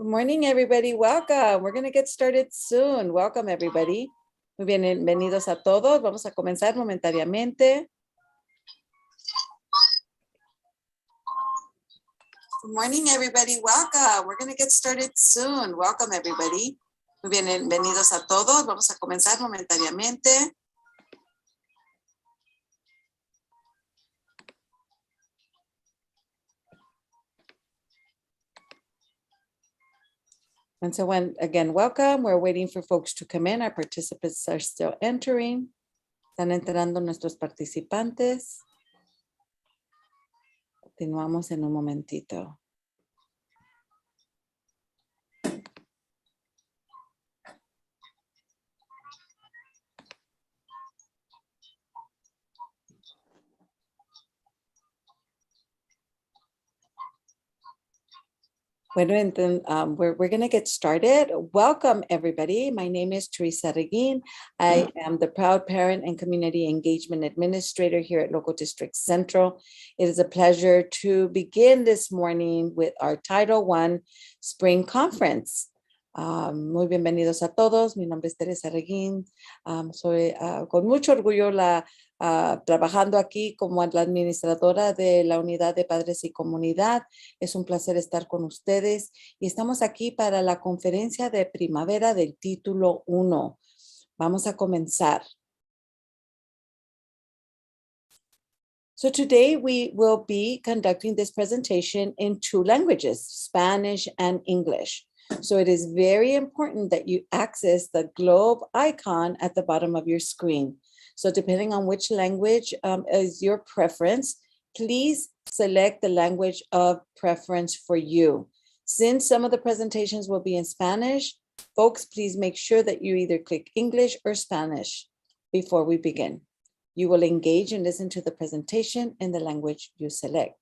Good morning, everybody. Welcome. We're going to get started soon. Welcome, everybody. Muy bienvenidos a todos. Vamos a comenzar momentáneamente. Good morning, everybody. Welcome. We're going to get started soon. Welcome, everybody. Muy bienvenidos a todos. Vamos a comenzar momentáneamente. And so again, welcome. We're waiting for folks to come in. Our participants are still entering. Están entrando nuestros participantes. Continuamos en un momentito. Bueno, entonces, we're going to get started. Welcome, everybody. My name is Teresa Reguin. I am the proud parent and community engagement administrator here at Local District Central. It is a pleasure to begin this morning with our Title I Spring Conference. Muy bienvenidos a todos. Mi nombre es Teresa Reguin. Soy con mucho orgullo trabajando aquí como la administradora de la Unidad de Padres y Comunidad. Es un placer estar con ustedes y estamos aquí para la conferencia de primavera del título 1. Vamos a comenzar. So today we will be conducting this presentation in 2 languages, Spanish and English. So it is very important that you access the globe icon at the bottom of your screen. So depending on which language is your preference, please select the language of preference for you. Since some of the presentations will be in Spanish, folks, please make sure that you either click English or Spanish before we begin. You will engage and listen to the presentation in the language you select.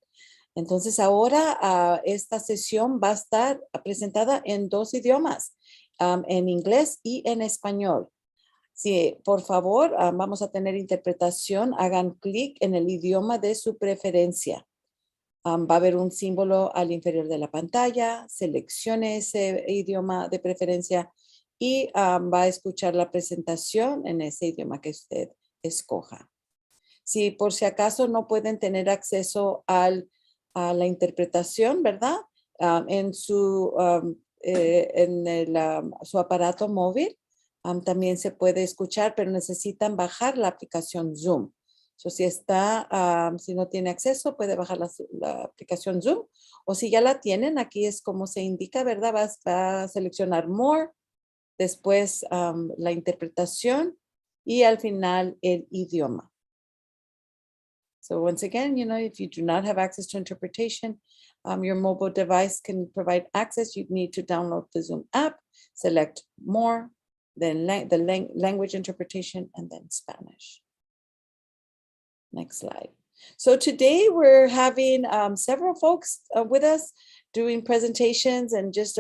Entonces ahora esta sesión va a estar presentada en 2 idiomas, en inglés y en español. Sí, por favor, vamos a tener interpretación. Hagan clic en el idioma de su preferencia. Va a haber un símbolo al inferior de la pantalla. Seleccione ese idioma de preferencia y va a escuchar la presentación en ese idioma que usted escoja. Si por si acaso no pueden tener acceso a la interpretación, ¿verdad? En su aparato móvil. También se puede escuchar, pero necesitan bajar la aplicación Zoom. So, si no tiene acceso, puede bajar la aplicación Zoom. O si ya la tienen, aquí es como se indica, ¿verdad? Va a seleccionar More, después la interpretación y al final el idioma. So once again, if you do not have access to interpretation, your mobile device can provide access. You need to download the Zoom app, select More, then the language interpretation, and then Spanish. Next slide. So today we're having several folks with us doing presentations and just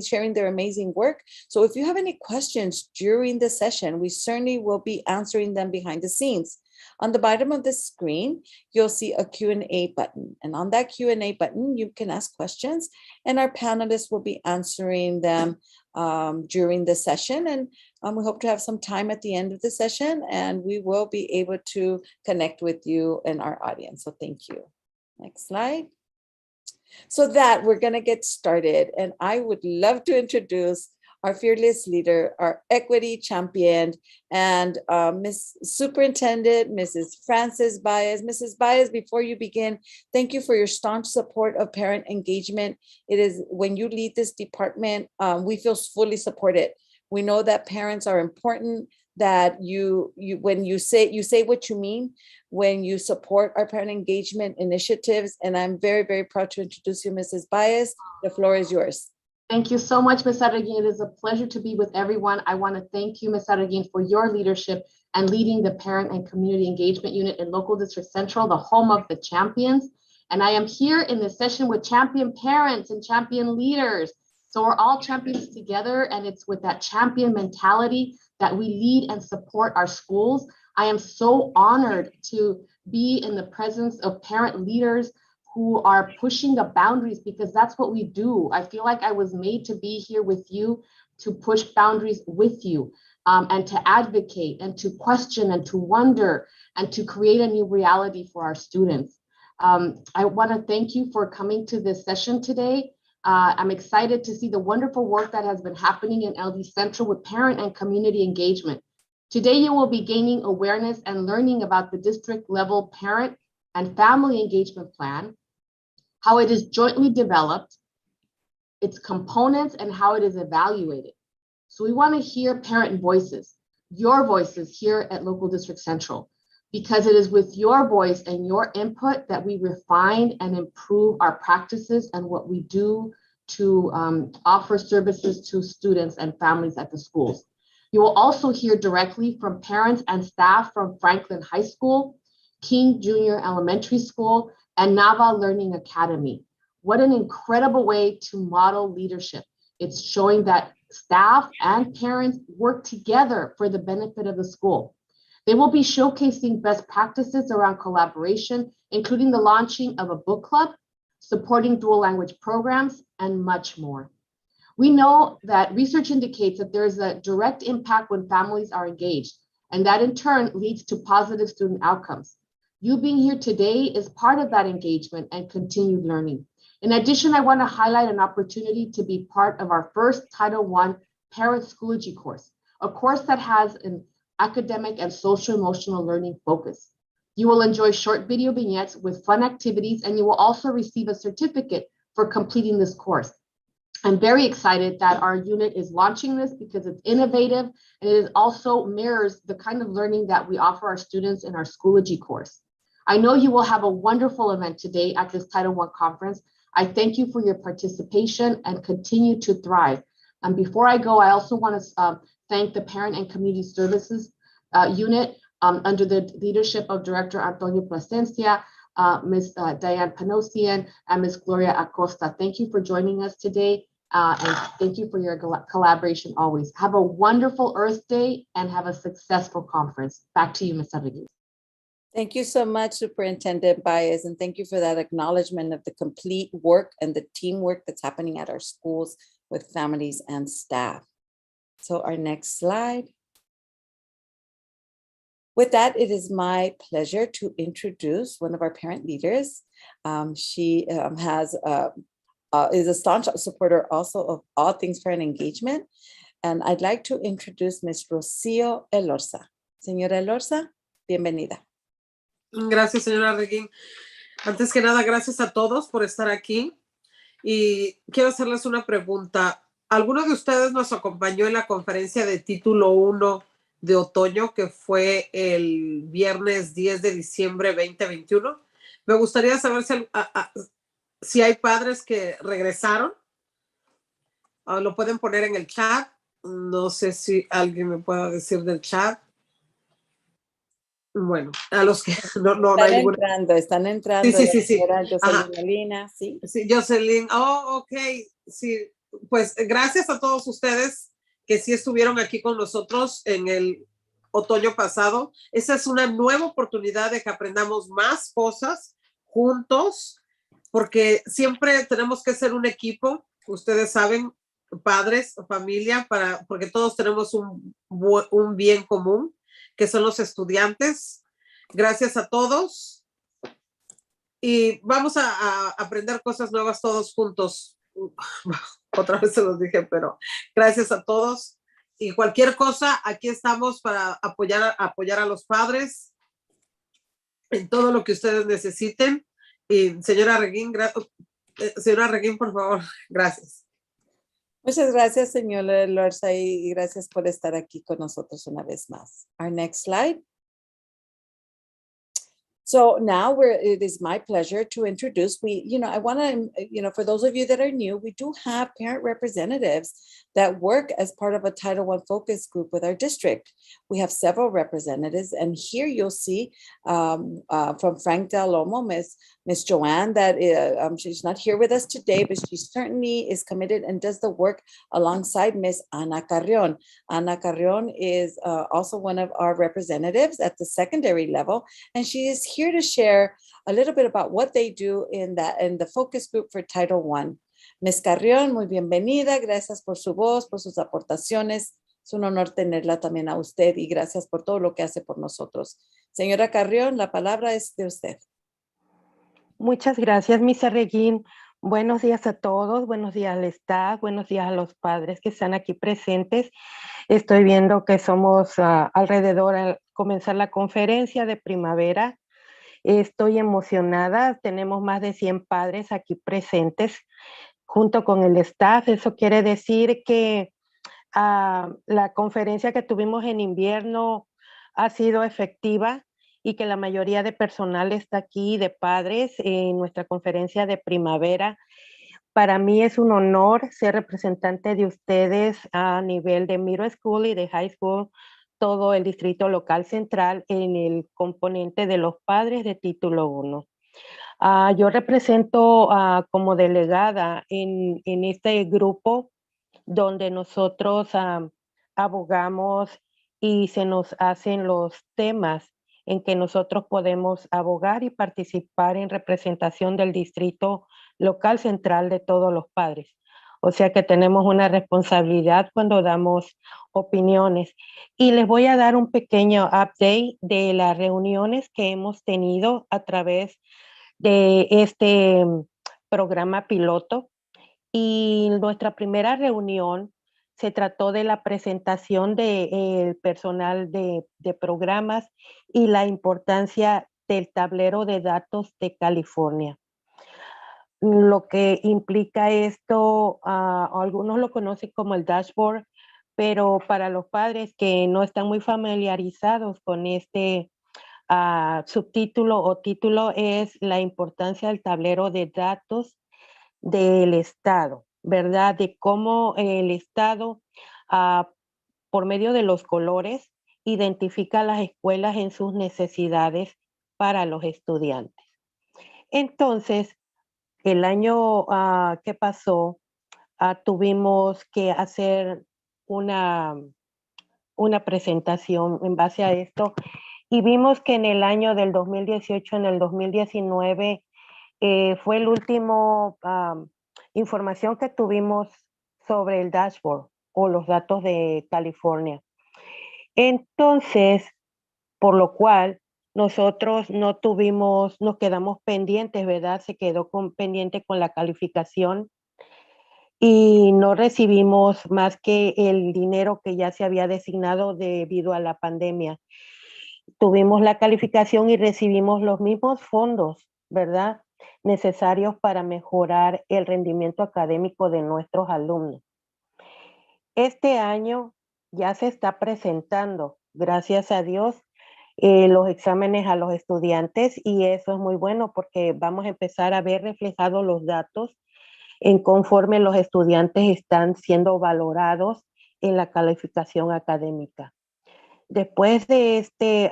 sharing their amazing work. So if you have any questions during the session, we certainly will be answering them behind the scenes. On the bottom of the screen, you'll see a Q&A button. And on that Q&A button, you can ask questions and our panelists will be answering them during the session. And we hope to have some time at the end of the session and we will be able to connect with you and our audience. So thank you. Next slide. So that we're going to get started. And I would love to introduce our fearless leader, our equity champion, and Miss Superintendent, Mrs. Frances Baez. Mrs. Baez, before you begin, thank you for your staunch support of parent engagement. It is when you lead this department, we feel fully supported. We know that parents are important, that when you say what you mean, when you support our parent engagement initiatives, and I'm very, very proud to introduce you, Mrs. Baez. The floor is yours. Thank you so much, Ms. Arreguin. It is a pleasure to be with everyone. I want to thank you, Ms. Arreguin, for your leadership and leading the Parent and Community Engagement Unit in Local District Central, the home of the champions. And I am here in this session with champion parents and champion leaders. So we're all champions together, and it's with that champion mentality that we lead and support our schools. I am so honored to be in the presence of parent leaders who are pushing the boundaries, because that's what we do. I feel like I was made to be here with you, to push boundaries with you, and to advocate and to question and to wonder and to create a new reality for our students. I want to thank you for coming to this session today. I'm excited to see the wonderful work that has been happening in LD Central with parent and community engagement. Today, you will be gaining awareness and learning about the district level parent and family engagement plan, how it is jointly developed, its components, and how it is evaluated. So we want to hear parent voices, your voices here at Local District Central, because it is with your voice and your input that we refine and improve our practices and what we do to offer services to students and families at the schools. You will also hear directly from parents and staff from Franklin High School, King Junior Elementary School, and Nava Learning Academy. What an incredible way to model leadership. It's showing that staff and parents work together for the benefit of the school. They will be showcasing best practices around collaboration, including the launching of a book club, supporting dual language programs, and much more. We know that research indicates that there is a direct impact when families are engaged, and that in turn leads to positive student outcomes. You being here today is part of that engagement and continued learning. In addition, I want to highlight an opportunity to be part of our first Title I Parent Schoology course, a course that has an academic and social emotional learning focus. You will enjoy short video vignettes with fun activities, and you will also receive a certificate for completing this course. I'm very excited that our unit is launching this because it's innovative, and it also mirrors the kind of learning that we offer our students in our Schoology course. I know you will have a wonderful event today at this Title I conference. I thank you for your participation and continue to thrive. And before I go, I also want to thank the Parent and Community Services unit under the leadership of Director Antonio Plasencia, Ms. Diane Panosian, and Ms. Gloria Acosta. Thank you for joining us today, and thank you for your collaboration always. Have a wonderful Earth Day and have a successful conference. Back to you, Ms. Rodriguez. Thank you so much, Superintendent Baez, and thank you for that acknowledgement of the complete work and the teamwork that's happening at our schools with families and staff. So our next slide. With that, it is my pleasure to introduce one of our parent leaders. She is a staunch supporter also of all things parent engagement. And I'd like to introduce Ms. Rocío Elorza. Señora Elorza, bienvenida. Gracias, señora Reguín. Antes que nada, gracias a todos por estar aquí. Y quiero hacerles una pregunta. ¿Alguno de ustedes nos acompañó en la conferencia de título 1 de otoño, que fue el viernes 10 de diciembre 2021? Me gustaría saber si hay padres que regresaron. Lo pueden poner en el chat. No sé si alguien me pueda decir del chat. Bueno, a los que no hay ninguna. Están entrando. Sí. Jocelyn Molina, sí. Sí, Jocelyn. Oh, ok. Sí, pues gracias a todos ustedes que sí estuvieron aquí con nosotros en el otoño pasado. Esa es una nueva oportunidad de que aprendamos más cosas juntos, porque siempre tenemos que ser un equipo. Ustedes saben, padres, familia, porque todos tenemos un bien común, que son los estudiantes. Gracias a todos. Y vamos a aprender cosas nuevas todos juntos. Otra vez se los dije, pero gracias a todos. Y cualquier cosa, aquí estamos para apoyar a los padres en todo lo que ustedes necesiten. Y señora Reguín, por favor, gracias. Muchas gracias, señora Elorza, y gracias por estar aquí con nosotros una vez más. Our next slide. So now it is my pleasure to introduce, I want to, for those of you that are new, we do have parent representatives that work as part of a Title I focus group with our district. We have several representatives, and here you'll see from Frank Del Lomo, Ms. Miss Joanne, that she's not here with us today, but she certainly is committed and does the work alongside Miss Ana Carrion. Ana Carrion is also one of our representatives at the secondary level, and she is here to share a little bit about what they do in the focus group for Title I. Miss Carrion, muy bienvenida. Gracias por su voz, por sus aportaciones. Es un honor tenerla también a usted y gracias por todo lo que hace por nosotros. Señora Carrion, la palabra es de usted. Muchas gracias, Miss Regín. Buenos días a todos, buenos días al staff, buenos días a los padres que están aquí presentes. Estoy viendo que somos alrededor al comenzar la conferencia de primavera. Estoy emocionada, tenemos más de 100 padres aquí presentes junto con el staff. Eso quiere decir que la conferencia que tuvimos en invierno ha sido efectiva y que la mayoría de personal está aquí, de padres, en nuestra conferencia de primavera. Para mí es un honor ser representante de ustedes a nivel de middle school y de high school, todo el distrito local central en el componente de los padres de título 1. Yo represento como delegada en este grupo donde nosotros abogamos y se nos hacen los temas en que nosotros podemos abogar y participar en representación del distrito local central de todos los padres. O sea que tenemos una responsabilidad cuando damos opiniones. Y les voy a dar un pequeño update de las reuniones que hemos tenido a través de este programa piloto. Y nuestra primera reunión se trató de la presentación del personal de programas y la importancia del tablero de datos de California. Lo que implica esto, algunos lo conocen como el dashboard, pero para los padres que no están muy familiarizados con este subtítulo o título es la importancia del tablero de datos del Estado, ¿verdad? De cómo el Estado, por medio de los colores, identifica las escuelas en sus necesidades para los estudiantes. Entonces, el año que pasó, tuvimos que hacer una presentación en base a esto y vimos que en el año del 2018, en el 2019, fue el último información que tuvimos sobre el dashboard o los datos de California. Entonces, por lo cual nosotros nos quedamos pendientes, ¿verdad? Se quedó pendiente con la calificación y no recibimos más que el dinero que ya se había designado debido a la pandemia. Tuvimos la calificación y recibimos los mismos fondos, ¿verdad?, necesarios para mejorar el rendimiento académico de nuestros alumnos. Este año ya se está presentando, gracias a Dios, los exámenes a los estudiantes y eso es muy bueno porque vamos a empezar a ver reflejados los datos en conforme los estudiantes están siendo valorados en la calificación académica. Después de este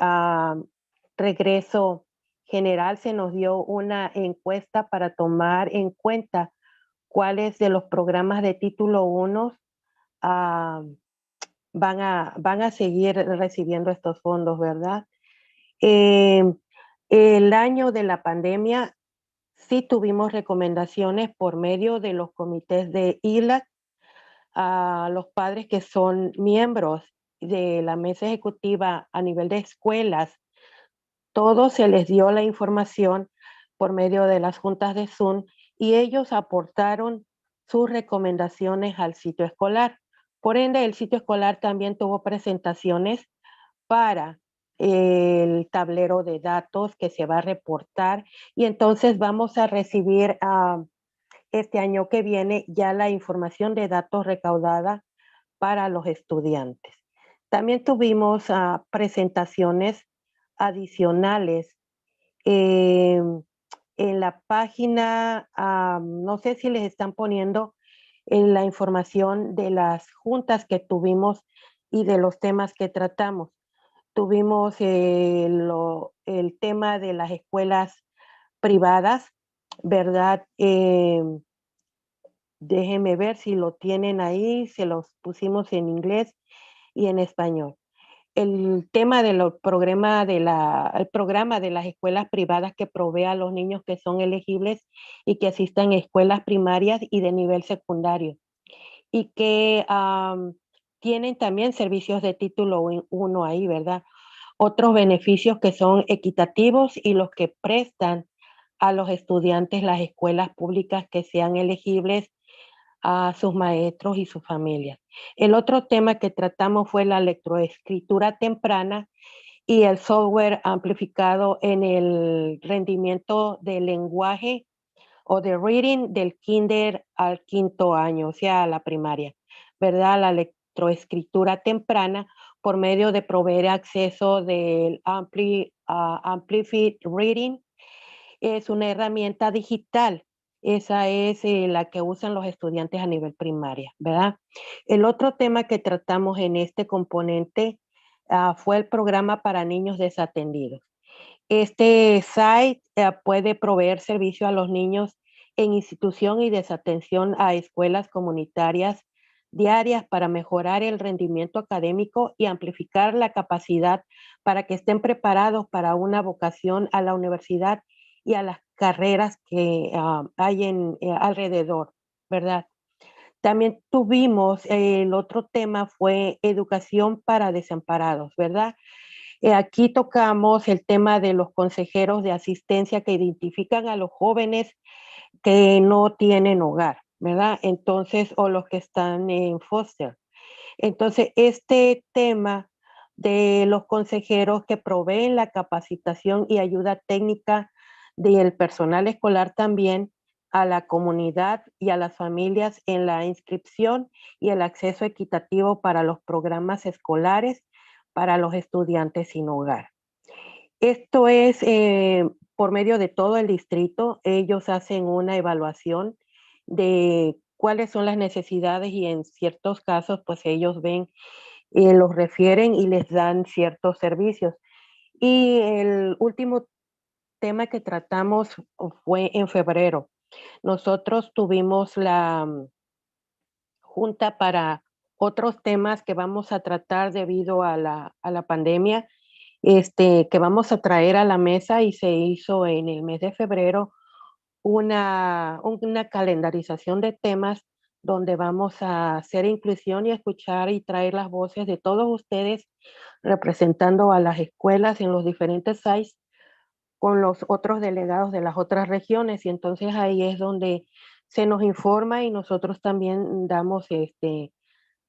regreso general se nos dio una encuesta para tomar en cuenta cuáles de los programas de título 1 van a seguir recibiendo estos fondos, ¿verdad? El año de la pandemia sí tuvimos recomendaciones por medio de los comités de ILAC a los padres que son miembros de la mesa ejecutiva a nivel de escuelas. Todos se les dio la información por medio de las juntas de Zoom y ellos aportaron sus recomendaciones al sitio escolar. Por ende, el sitio escolar también tuvo presentaciones para el tablero de datos que se va a reportar y entonces vamos a recibir este año que viene ya la información de datos recaudada para los estudiantes. También tuvimos presentaciones adicionales en la página, no sé si les están poniendo en la información de las juntas que tuvimos y de los temas que tratamos. Tuvimos el tema de las escuelas privadas, ¿verdad? Déjenme ver si lo tienen ahí, se los pusimos en inglés y en español. El tema del programa de las escuelas privadas que provee a los niños que son elegibles y que asistan a escuelas primarias y de nivel secundario. Y que tienen también servicios de título 1 ahí, ¿verdad? Otros beneficios que son equitativos y los que prestan a los estudiantes las escuelas públicas que sean elegibles a sus maestros y sus familias. El otro tema que tratamos fue la lectoescritura temprana y el software amplificado en el rendimiento del lenguaje o de reading del kinder al 5º año, o sea, a la primaria, ¿verdad? La lectoescritura temprana por medio de proveer acceso del Amplified Reading. Es una herramienta digital. Esa es la que usan los estudiantes a nivel primaria, ¿verdad? El otro tema que tratamos en este componente fue el programa para niños desatendidos. Este site puede proveer servicio a los niños en institución y desatención a escuelas comunitarias diarias para mejorar el rendimiento académico y amplificar la capacidad para que estén preparados para una vocación a la universidad y a las carreras que hay alrededor, ¿verdad? También tuvimos, el otro tema fue educación para desamparados, ¿verdad? Aquí tocamos el tema de los consejeros de asistencia que identifican a los jóvenes que no tienen hogar, ¿verdad? Entonces, o los que están en foster. Entonces, este tema de los consejeros que proveen la capacitación y ayuda técnica del personal escolar también a la comunidad y a las familias en la inscripción y el acceso equitativo para los programas escolares para los estudiantes sin hogar. Esto es por medio de todo el distrito. Ellos hacen una evaluación de cuáles son las necesidades y en ciertos casos pues ellos ven, los refieren y les dan ciertos servicios. Y el último tema que tratamos fue en febrero. Nosotros tuvimos la junta para otros temas que vamos a tratar debido a la pandemia, que vamos a traer a la mesa, y se hizo en el mes de febrero una calendarización de temas donde vamos a hacer inclusión y escuchar y traer las voces de todos ustedes representando a las escuelas en los diferentes sites con los otros delegados de las otras regiones, y entonces ahí es donde se nos informa y nosotros también damos,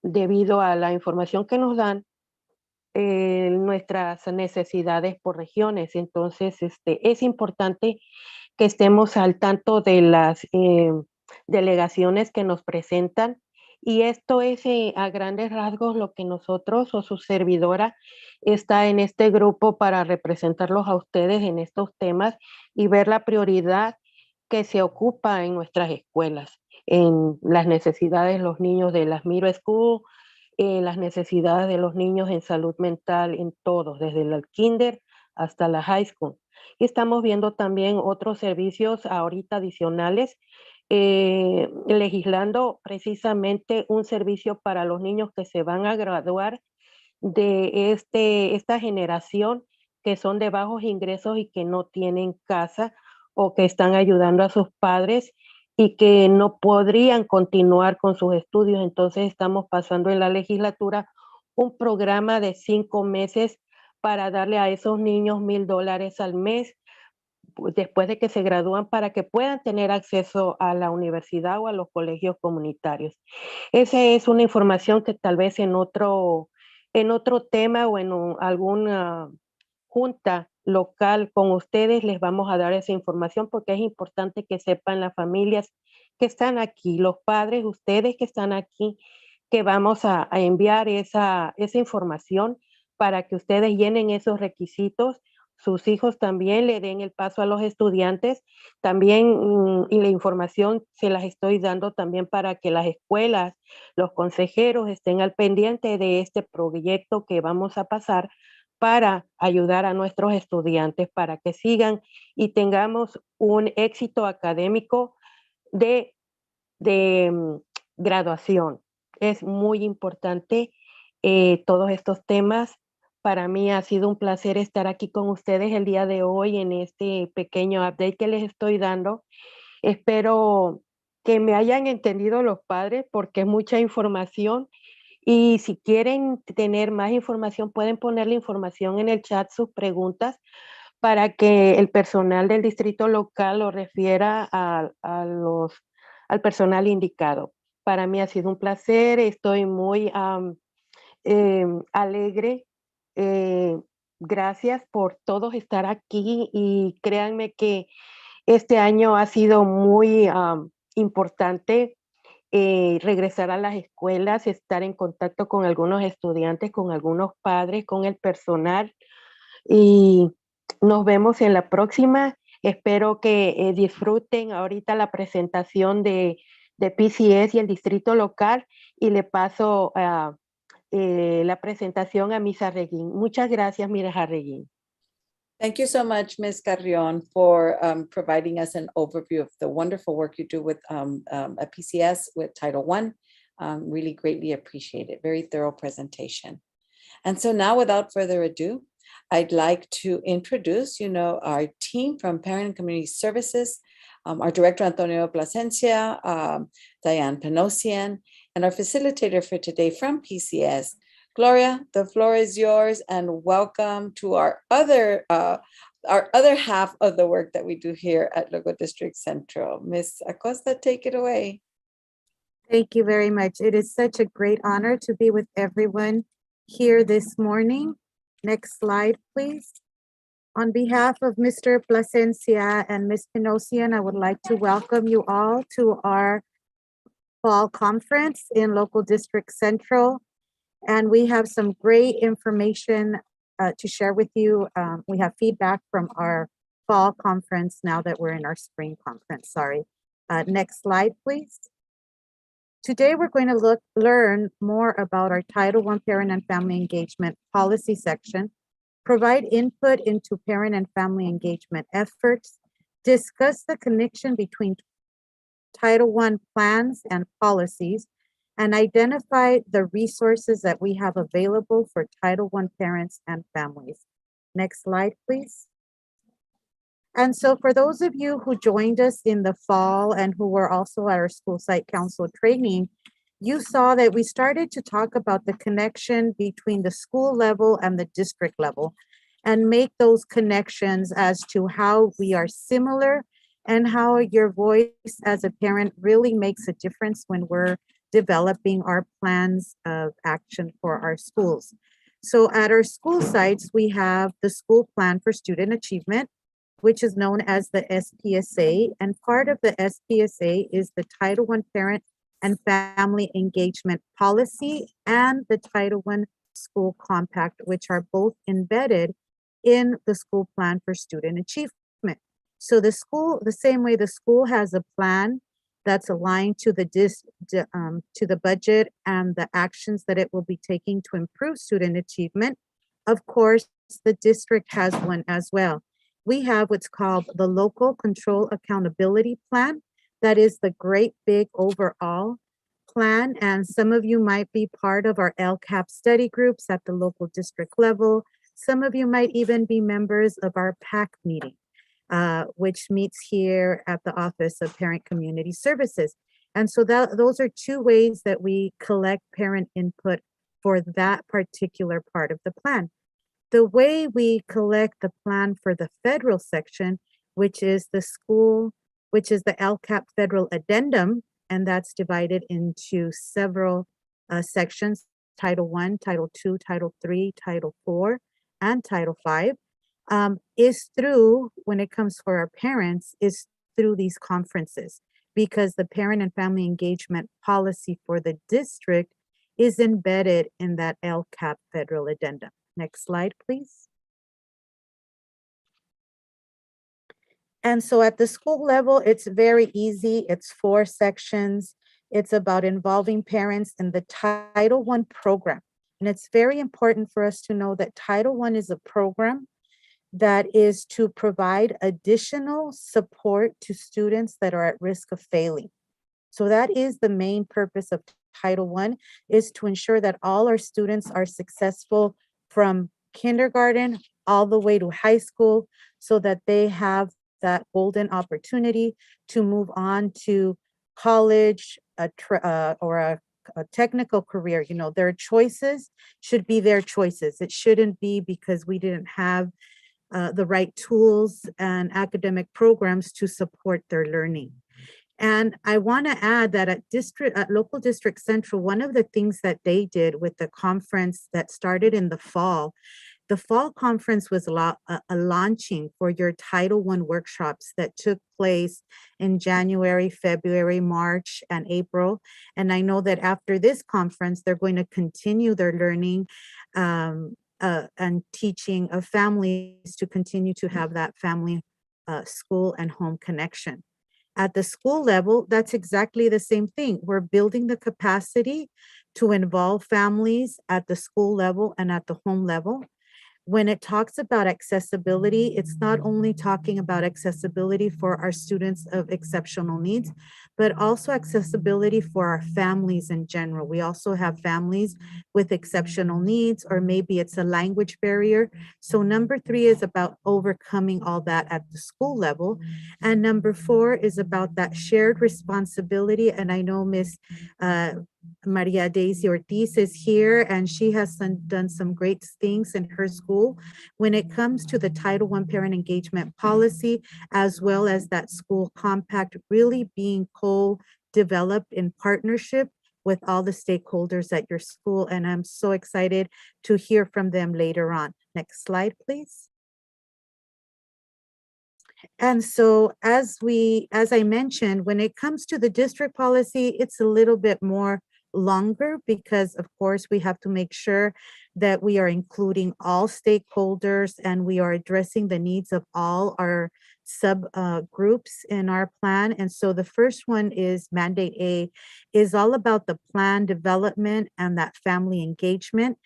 debido a la información que nos dan, nuestras necesidades por regiones. Entonces, es importante que estemos al tanto de las delegaciones que nos presentan, y esto es a grandes rasgos lo que nosotros o su servidora está en este grupo para representarlos a ustedes en estos temas y ver la prioridad que se ocupa en nuestras escuelas, en las necesidades de los niños de las Middle School, las necesidades de los niños en salud mental, en todos, desde el kinder hasta la high school. Y estamos viendo también otros servicios ahorita adicionales, legislando precisamente un servicio para los niños que se van a graduar de esta generación, que son de bajos ingresos y que no tienen casa o que están ayudando a sus padres y que no podrían continuar con sus estudios. Entonces estamos pasando en la legislatura un programa de 5 meses para darle a esos niños $1,000 al mes después de que se gradúan, para que puedan tener acceso a la universidad o a los colegios comunitarios. Esa es una información que tal vez en otro tema o en alguna junta local con ustedes les vamos a dar esa información, porque es importante que sepan las familias que están aquí, los padres, ustedes que están aquí, que vamos a enviar esa información para que ustedes llenen esos requisitos. Sus hijos también le den el paso a los estudiantes. También y la información se las estoy dando también para que las escuelas, los consejeros estén al pendiente de este proyecto que vamos a pasar para ayudar a nuestros estudiantes para que sigan y tengamos un éxito académico de graduación. Es muy importante todos estos temas. Para mí ha sido un placer estar aquí con ustedes el día de hoy en este pequeño update que les estoy dando. Espero que me hayan entendido los padres porque es mucha información. Y si quieren tener más información, pueden poner la información en el chat, sus preguntas, para que el personal del distrito local lo refiera al personal indicado. Para mí ha sido un placer, estoy muy alegre. Gracias por todos estar aquí y créanme que este año ha sido muy importante. Regresar a las escuelas, estar en contacto con algunos estudiantes, con algunos padres, con el personal. Y nos vemos en la próxima. Espero que disfruten ahorita la presentación de PCS y el distrito local y le paso la presentación a Miss Arreguín. Muchas gracias, Miss Arreguín. Thank you so much, Ms. Carrion, for providing us an overview of the wonderful work you do with a PCS with Title I. Really greatly appreciate it. Very thorough presentation. And so now, without further ado, I'd like to introduce, our team from Parent and Community Services, our Director, Antonio Plasencia, Diane Panosian, and our facilitator for today from PCS, Gloria. The floor is yours, and welcome to our other half of the work that we do here at Logo District Central. Ms. Acosta, take it away. Thank you very much. It is such a great honor to be with everyone here this morning. Next slide, please. On behalf of Mr. Plasencia and Ms. Panosian, I would like to welcome you all to our fall conference in Local District Central. And we have some great information to share with you. We have feedback from our fall conference now that we're in our spring conference, sorry. Next slide, please. Today, we're going to learn more about our Title I Parent and Family Engagement Policy section, provide input into parent and family engagement efforts, discuss the connection between Title I plans and policies, and identify the resources that we have available for Title I parents and families. Next slide, please. And so for those of you who joined us in the fall and who were also at our school site council training, you saw that we started to talk about the connection between the school level and the district level and make those connections as to how we are similar and how your voice as a parent really makes a difference when we're developing our plans of action for our schools. So at our school sites, we have the school plan for student achievement, which is known as the SPSA. And part of the SPSA is the Title I Parent and Family Engagement Policy and the Title I School Compact, which are both embedded in the school plan for student achievement. So the same way the school has a plan that's aligned to the budget and the actions that it will be taking to improve student achievement. Of course, the district has one as well. We have what's called the Local Control Accountability Plan. That is the great big overall plan. And some of you might be part of our LCAP study groups at the local district level. Some of you might even be members of our PAC meeting, which meets here at the Office of Parent Community Services. And so those are two ways that we collect parent input for that particular part of the plan. The way we collect the plan for the federal section, which is the LCAP federal addendum, and that's divided into several sections, Title I, Title II, Title III, Title IV, and Title V, is through, when it comes for our parents, is through these conferences, because the parent and family engagement policy for the district is embedded in that LCAP federal addendum. Next slide, please. And so at the school level, it's very easy. It's 4 sections. It's about involving parents in the Title I program. And it's very important for us to know that Title I is a program that is to provide additional support to students that are at risk of failing. So that is the main purpose of Title I, is to ensure that all our students are successful from kindergarten all the way to high school, so that they have that golden opportunity to move on to college or a technical career. You know, their choices should be their choices. It shouldn't be because we didn't have the right tools and academic programs to support their learning. And I want to add that at local district central, one of the things that they did with the conference that started in the fall conference was a launching for your Title I workshops that took place in January, February, March, and April. And I know that after this conference, they're going to continue their learning and teaching of families to continue to have that family, school, and home connection. At the school level, that's exactly the same thing. We're building the capacity to involve families at the school level and at the home level. When it talks about accessibility, it's not only talking about accessibility for our students of exceptional needs, but also accessibility for our families in general. We also have families with exceptional needs, or maybe it's a language barrier. So number 3 is about overcoming all that at the school level. And number 4 is about that shared responsibility. And I know Miss Maria Daisy Ortiz is here, and she has done some great things in her school when it comes to the Title I parent engagement policy, as well as that school compact really being co-developed in partnership with all the stakeholders at your school. And I'm so excited to hear from them later on. Next slide, please. And so as I mentioned, when it comes to the district policy, it's a little bit more longer because of course we have to make sure that we are including all stakeholders and we are addressing the needs of all our sub groups in our plan. And so the first one is Mandate A, is all about the plan development and that family engagement.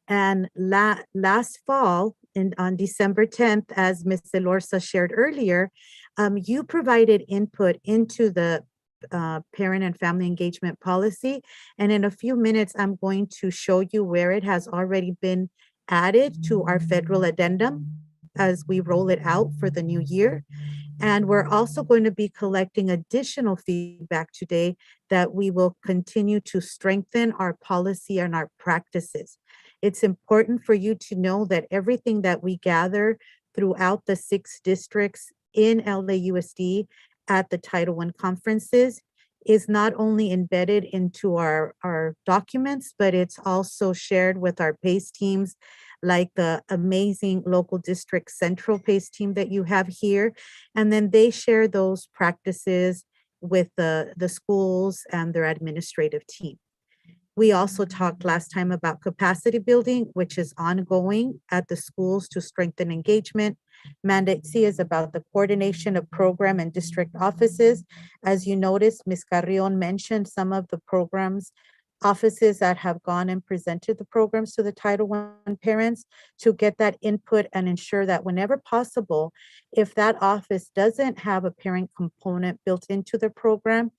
And last fall, on December 10th, as Ms. Elorza shared earlier, you provided input into the parent and family engagement policy. And in a few minutes, I'm going to show you where it has already been added to our federal addendum as we roll it out for the new year. And we're also going to be collecting additional feedback today that we will continue to strengthen our policy and our practices. It's important for you to know that everything that we gather throughout the 6 districts in LAUSD at the Title I conferences is not only embedded into our documents, but it's also shared with our PACE teams, like the amazing local district central PACE team that you have here. And then they share those practices with the schools and their administrative team. We also talked last time about capacity building, which is ongoing at the schools to strengthen engagement. Mandate C is about the coordination of program and district offices. As you noticed, Ms. Carrion mentioned some of the programs, offices that have gone and presented the programs to the Title I parents to get that input and ensure that whenever possible, if that office doesn't have a parent component built into the program,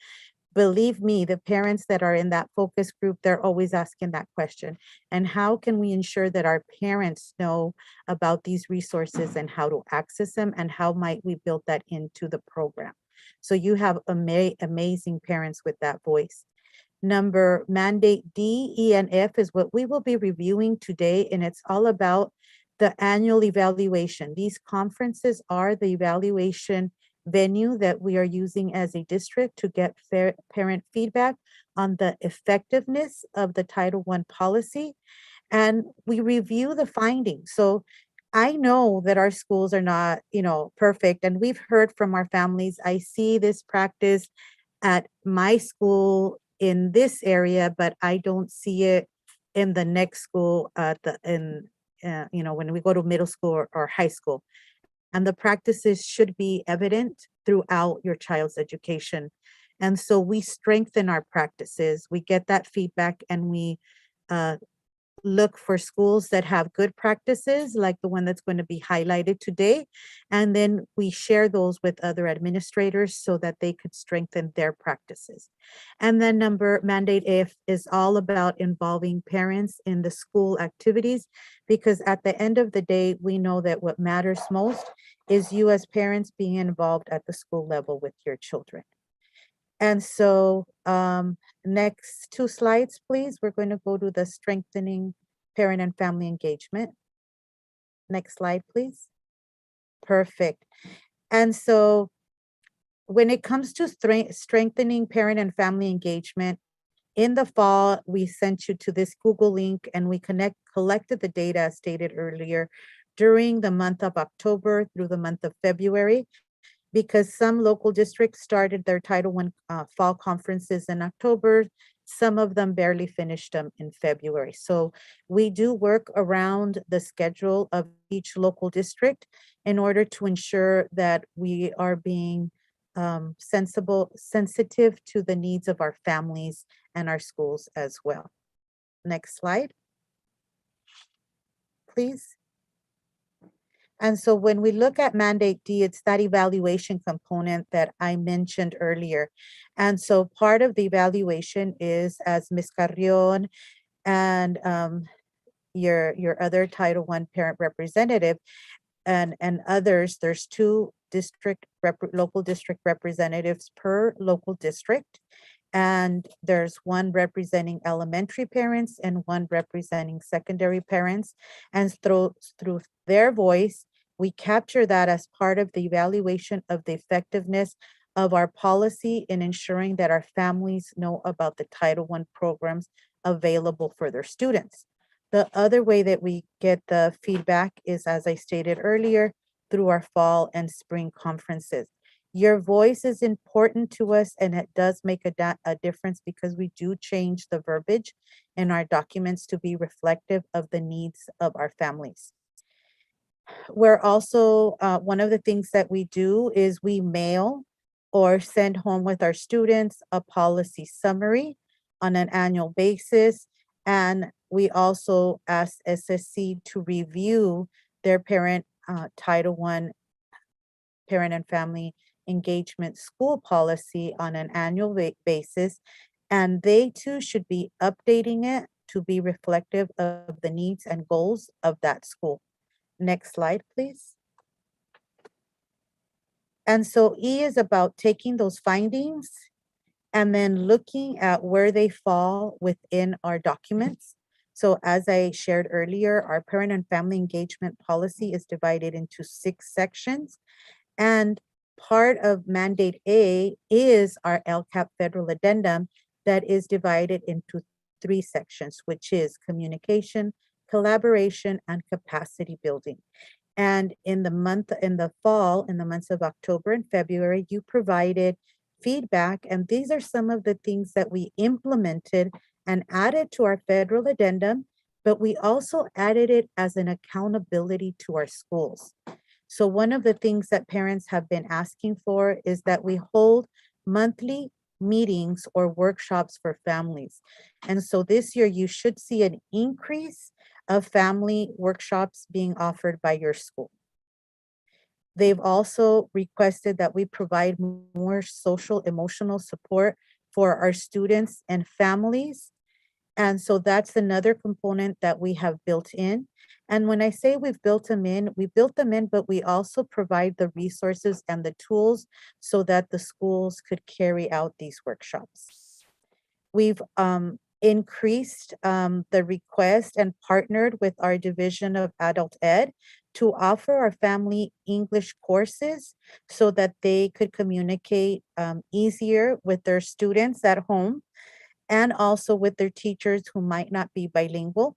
believe me, the parents that are in that focus group, they're always asking that question. And how can we ensure that our parents know about these resources and how to access them, and how might we build that into the program? So you have amazing parents with that voice. Mandate D, E, and F is what we will be reviewing today, and it's all about the annual evaluation. These conferences are the evaluation venue that we are using as a district to get parent feedback on the effectiveness of the Title I policy, and we review the findings. So I know that our schools are not, perfect, and we've heard from our families. I see this practice at my school in this area, but I don't see it in the next school when we go to middle school or high school. And the practices should be evident throughout your child's education. And so we strengthen our practices, we get that feedback, and we look for schools that have good practices, like the one that's going to be highlighted today. And then we share those with other administrators so that they could strengthen their practices. And then mandate F is all about involving parents in the school activities, because at the end of the day, we know that what matters most is you as parents being involved at the school level with your children. And so next 2 slides, please. We're going to go to the strengthening parent and family engagement. Next slide, please. Perfect. And so when it comes to strengthening parent and family engagement, in the fall, we sent you to this Google link and we collected the data as stated earlier during the month of October through the month of February, because some local districts started their Title I fall conferences in October. Some of them barely finished them in February. So we do work around the schedule of each local district in order to ensure that we are being sensitive to the needs of our families and our schools as well. Next slide, please. And so when we look at mandate D, it's that evaluation component that I mentioned earlier. And so part of the evaluation is, as Ms. Carrion and your other Title I parent representative and others, there's 2 local district representatives per local district. And there's 1 representing elementary parents and 1 representing secondary parents. And through their voice, we capture that as part of the evaluation of the effectiveness of our policy in ensuring that our families know about the Title I programs available for their students. The other way that we get the feedback is, as I stated earlier, through our fall and spring conferences. Your voice is important to us, and it does make a difference because we do change the verbiage in our documents to be reflective of the needs of our families. We're also, one of the things that we do is we mail or send home with our students a policy summary on an annual basis. And we also ask SSC to review their parent Title I parent and family engagement school policy on an annual basis. And they too should be updating it to be reflective of the needs and goals of that school. Next slide, please. And so E is about taking those findings and then looking at where they fall within our documents. So as I shared earlier, our parent and family engagement policy is divided into 6 sections. And part of mandate A is our LCAP federal addendum that is divided into 3 sections, which is communication, collaboration, and capacity building. And in the fall, in the months of October and February, you provided feedback. And these are some of the things that we implemented and added to our federal addendum, but we also added it as an accountability to our schools. So one of the things that parents have been asking for is that we hold monthly meetings or workshops for families. And so this year you should see an increase of family workshops being offered by your school. They've also requested that we provide more social emotional support for our students and families. And so that's another component that we have built in. And when I say we've built them in, but we also provide the resources and the tools so that the schools could carry out these workshops. We've increased the request and partnered with our Division of Adult Ed to offer our family English courses so that they could communicate easier with their students at home and also with their teachers who might not be bilingual.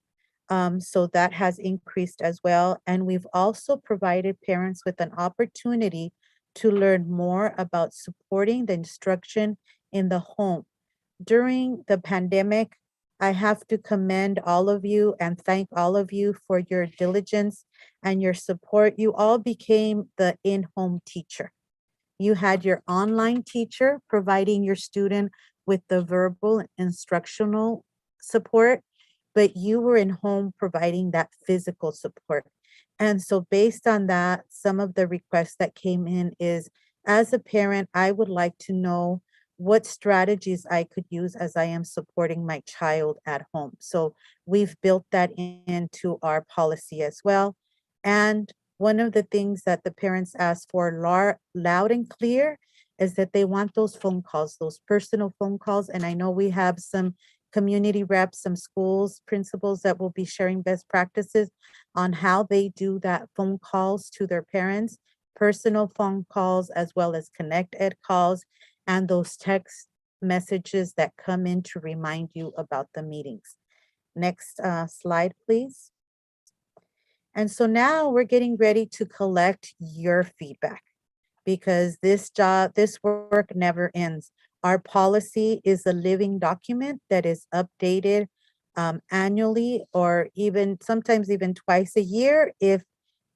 So that has increased as well. And we've also provided parents with an opportunity to learn more about supporting the instruction in the home. During the pandemic, I have to commend all of you and thank all of you for your diligence and your support. You all became the in-home teacher. You had your online teacher providing your student with the verbal instructional support. but you were in home providing that physical support. And so based on that, some of the requests that came in is, as a parent, I would like to know what strategies I could use as I am supporting my child at home. So we've built that into our policy as well. And one of the things that the parents ask for loud and clear is that they want those phone calls, those personal phone calls. And I know we have some community reps, some schools, principals that will be sharing best practices on how they do that phone calls to their parents, personal phone calls, as well as Connect Ed calls, and those text messages that come in to remind you about the meetings. Next slide, please. And so now we're getting ready to collect your feedback, because this work never ends. Our policy is a living document that is updated annually, or even sometimes even twice a year if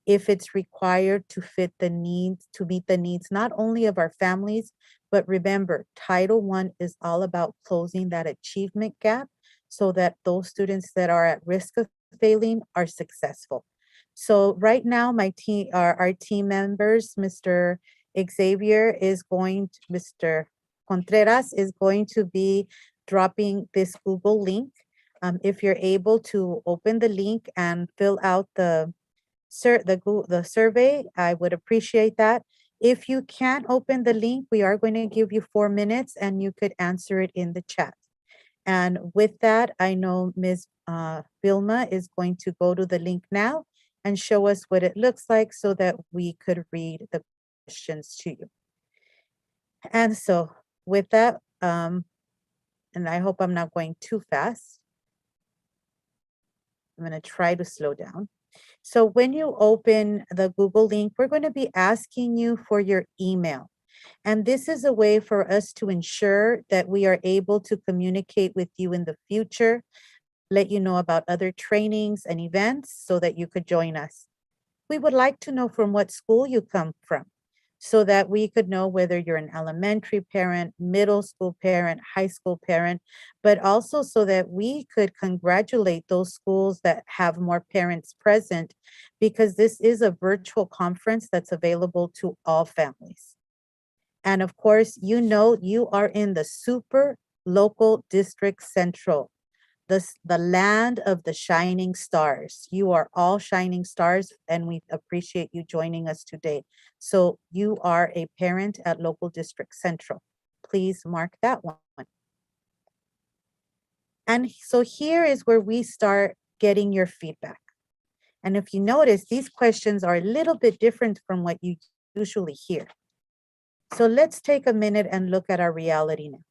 it's required to fit the needs, to meet the needs, not only of our families, but remember, Title I is all about closing that achievement gap so that those students that are at risk of failing are successful. So right now, our team members, Mr. Xavier is going to, Mr. Contreras is going to be dropping this Google link. If you're able to open the link and fill out the survey, I would appreciate that. If you can't open the link, we are going to give you 4 minutes and you could answer it in the chat. And with that, I know Ms. Vilma is going to go to the link now and show us what it looks like so that we could read the questions to you. And so with that, and I hope I'm not going too fast. I'm going to try to slow down. So when you open the Google link, we're going to be asking you for your email. And this is a way for us to ensure that we are able to communicate with you in the future, let you know about other trainings and events so that you could join us. We would like to know from what school you come from so that we could know whether you're an elementary parent, middle school parent, high school parent, but also so that we could congratulate those schools that have more parents present, because this is a virtual conference that's available to all families. And of course, you know you are in the super local district central, the land of the shining stars. You are all shining stars, and we appreciate you joining us today. So you are a parent at Local District Central. Please mark that one. And so here is where we start getting your feedback. And if you notice, these questions are a little bit different from what you usually hear. So let's take a minute and look at our reality now.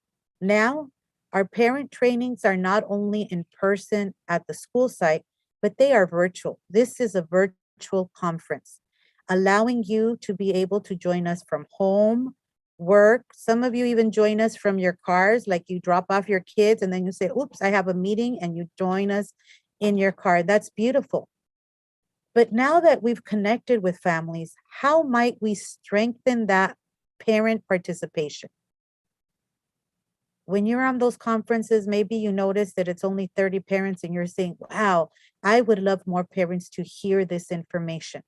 Now, our parent trainings are not only in person at the school site, but they are virtual. This is a virtual conference, allowing you to be able to join us from home, work. Some of you even join us from your cars, like you drop off your kids and then you say, oops, I have a meeting, and you join us in your car. That's beautiful. But now that we've connected with families, how might we strengthen that parent participation? When you're on those conferences, maybe you notice that it's only 30 parents and you're saying, wow, I would love more parents to hear this information.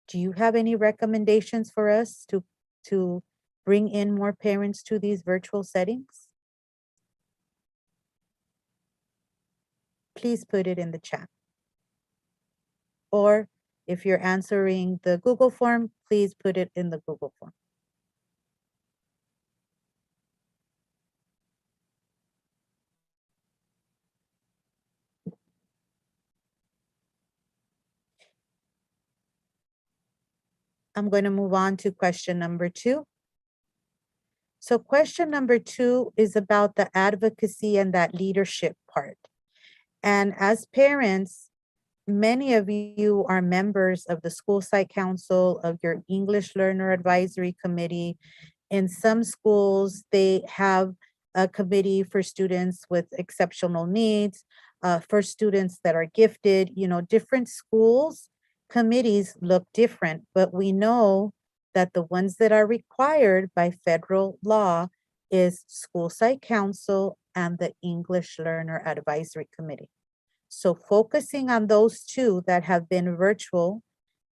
Do you have any recommendations for us to bring in more parents to these virtual settings? Please put it in the chat. Or if you're answering the Google form, please put it in the Google form. I'm going to move on to question number 2. So question number 2 is about the advocacy and that leadership part. And as parents, many of you are members of the school site council, of your English learner advisory committee. In some schools, they have a committee for students with exceptional needs, for students that are gifted. You know, different schools committees look different, but we know that the ones that are required by federal law is school site council and the English learner advisory committee. So focusing on those two that have been virtual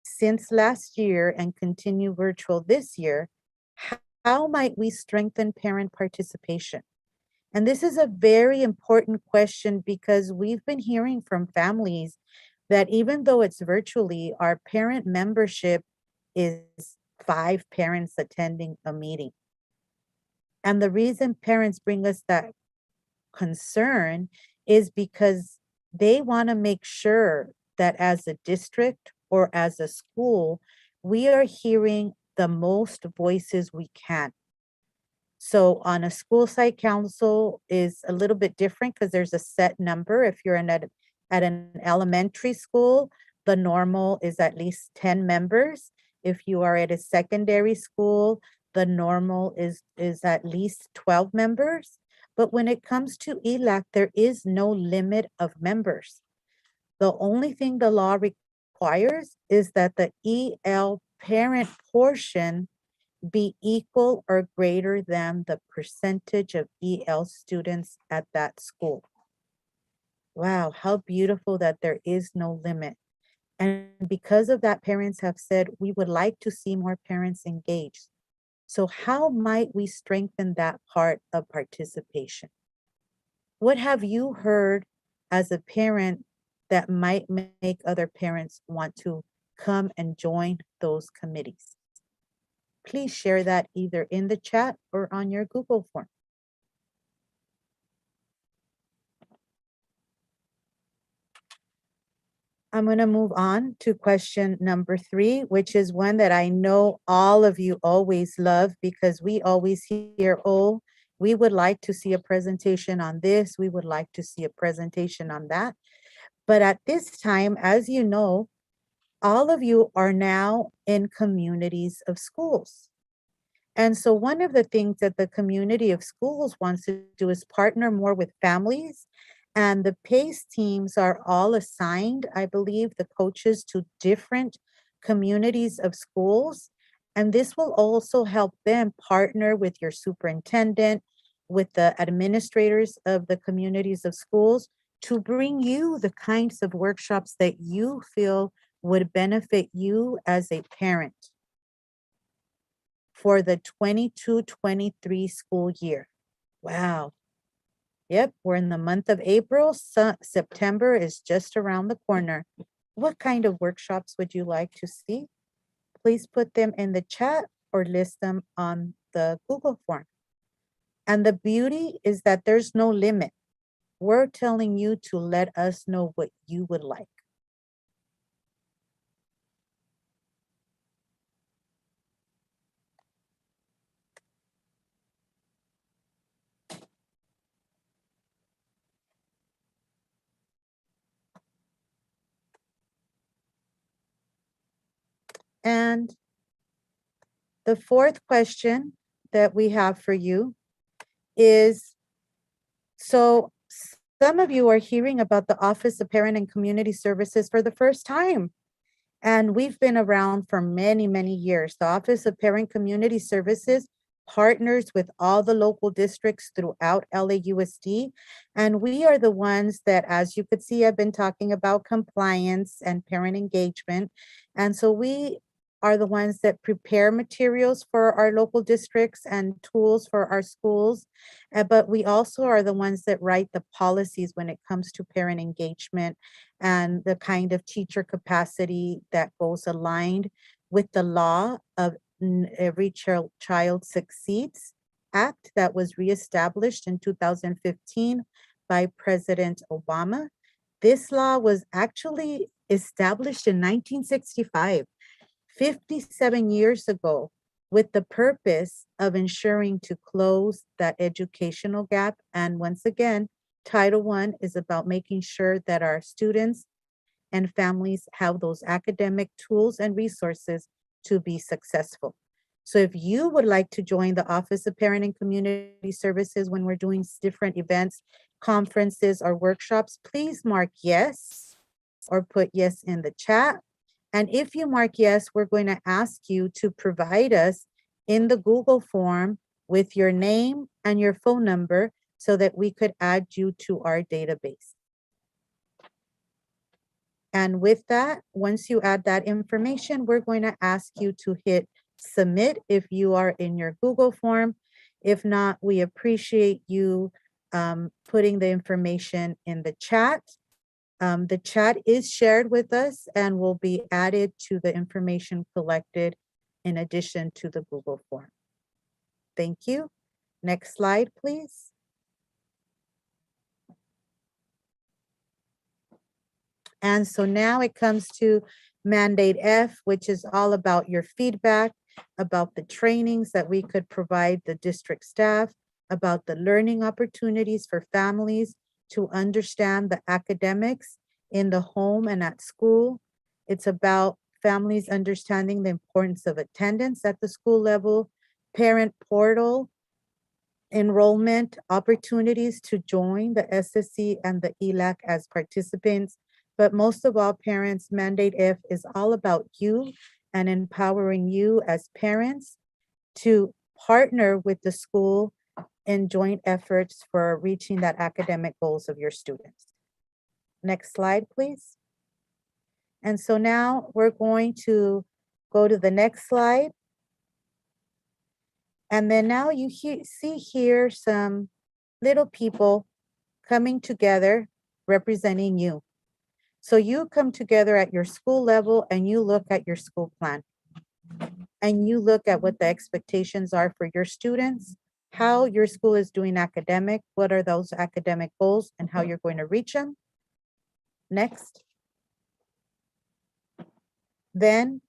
since last year and continue virtual this year, how might we strengthen parent participation? And this is a very important question because we've been hearing from families that even though it's virtually, our parent membership is 5 parents attending a meeting. And the reason parents bring us that concern is because they want to make sure that as a district or as a school, we are hearing the most voices we can. So on a school site council is a little bit different because there's a set number. If you're at an elementary school, the normal is at least 10 members. If you are at a secondary school, the normal is at least 12 members. But when it comes to ELAC, there is no limit of members. The only thing the law requires is that the EL parent portion be equal or greater than the percentage of EL students at that school. Wow, how beautiful that there is no limit. And because of that, parents have said, we would like to see more parents engaged. So how might we strengthen that part of participation? What have you heard as a parent that might make other parents want to come and join those committees? Please share that either in the chat or on your Google form. I'm going to move on to question number 3, which is one that I know all of you always love because we always hear, oh, we would like to see a presentation on this. We would like to see a presentation on that. But at this time, as you know, all of you are now in communities of schools. And so one of the things that the community of schools wants to do is partner more with families. And the PACE teams are all assigned, I believe, the coaches to different communities of schools. And this will also help them partner with your superintendent, with the administrators of the communities of schools to bring you the kinds of workshops that you feel would benefit you as a parent for the 22-23 school year. Wow. Yep, we're in the month of April. September is just around the corner. What kind of workshops would you like to see? Please put them in the chat or list them on the Google form. And the beauty is that there's no limit. We're telling you to let us know what you would like. And the 4th question that we have for you is, so some of you are hearing about the Office of Parent and Community Services for the first time. And we've been around for many, many years. The Office of Parent Community Services partners with all the local districts throughout LAUSD. And we are the ones that, as you could see, have been talking about compliance and parent engagement. And so we are the ones that prepare materials for our local districts and tools for our schools. But we also are the ones that write the policies when it comes to parent engagement and the kind of teacher capacity that goes aligned with the law of Every Child Succeeds Act that was reestablished in 2015 by President Obama. This law was actually established in 1965, 57 years ago, with the purpose of ensuring to close that educational gap. And once again, Title I is about making sure that our students and families have those academic tools and resources to be successful. So if you would like to join the Office of Parent and Community Services when we're doing different events, conferences, or workshops, please mark yes or put yes in the chat. And if you mark yes, we're going to ask you to provide us in the Google form with your name and your phone number so that we could add you to our database. And with that, once you add that information, we're going to ask you to hit submit if you are in your Google form. If not, we appreciate you putting the information in the chat. The chat is shared with us and will be added to the information collected in addition to the Google form. Thank you. Next slide, please. And so now it comes to Mandate F, which is all about your feedback, about the trainings that we could provide the district staff, about the learning opportunities for families to understand the academics in the home and at school. It's about families understanding the importance of attendance at the school level, parent portal, enrollment opportunities to join the SSC and the ELAC as participants. But most of all, parents, Mandate F is all about you and empowering you as parents to partner with the school in joint efforts for reaching that academic goals of your students. Next slide, please. And so now we're going to go to the next slide. And then now you see here some little people coming together representing you. So you come together at your school level and you look at your school plan. And you look at what the expectations are for your students, how your school is doing academic, what are those academic goals and how you're going to reach them. Next. Then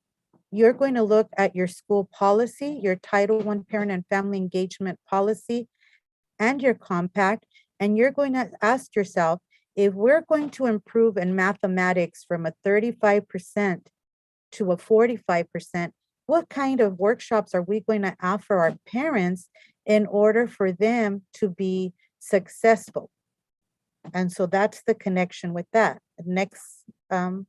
you're going to look at your school policy, your Title I Parent and Family Engagement Policy, and your compact, and you're going to ask yourself, if we're going to improve in mathematics from a 35% to a 45%, what kind of workshops are we going to offer our parents in order for them to be successful? And so that's the connection with that. Next. And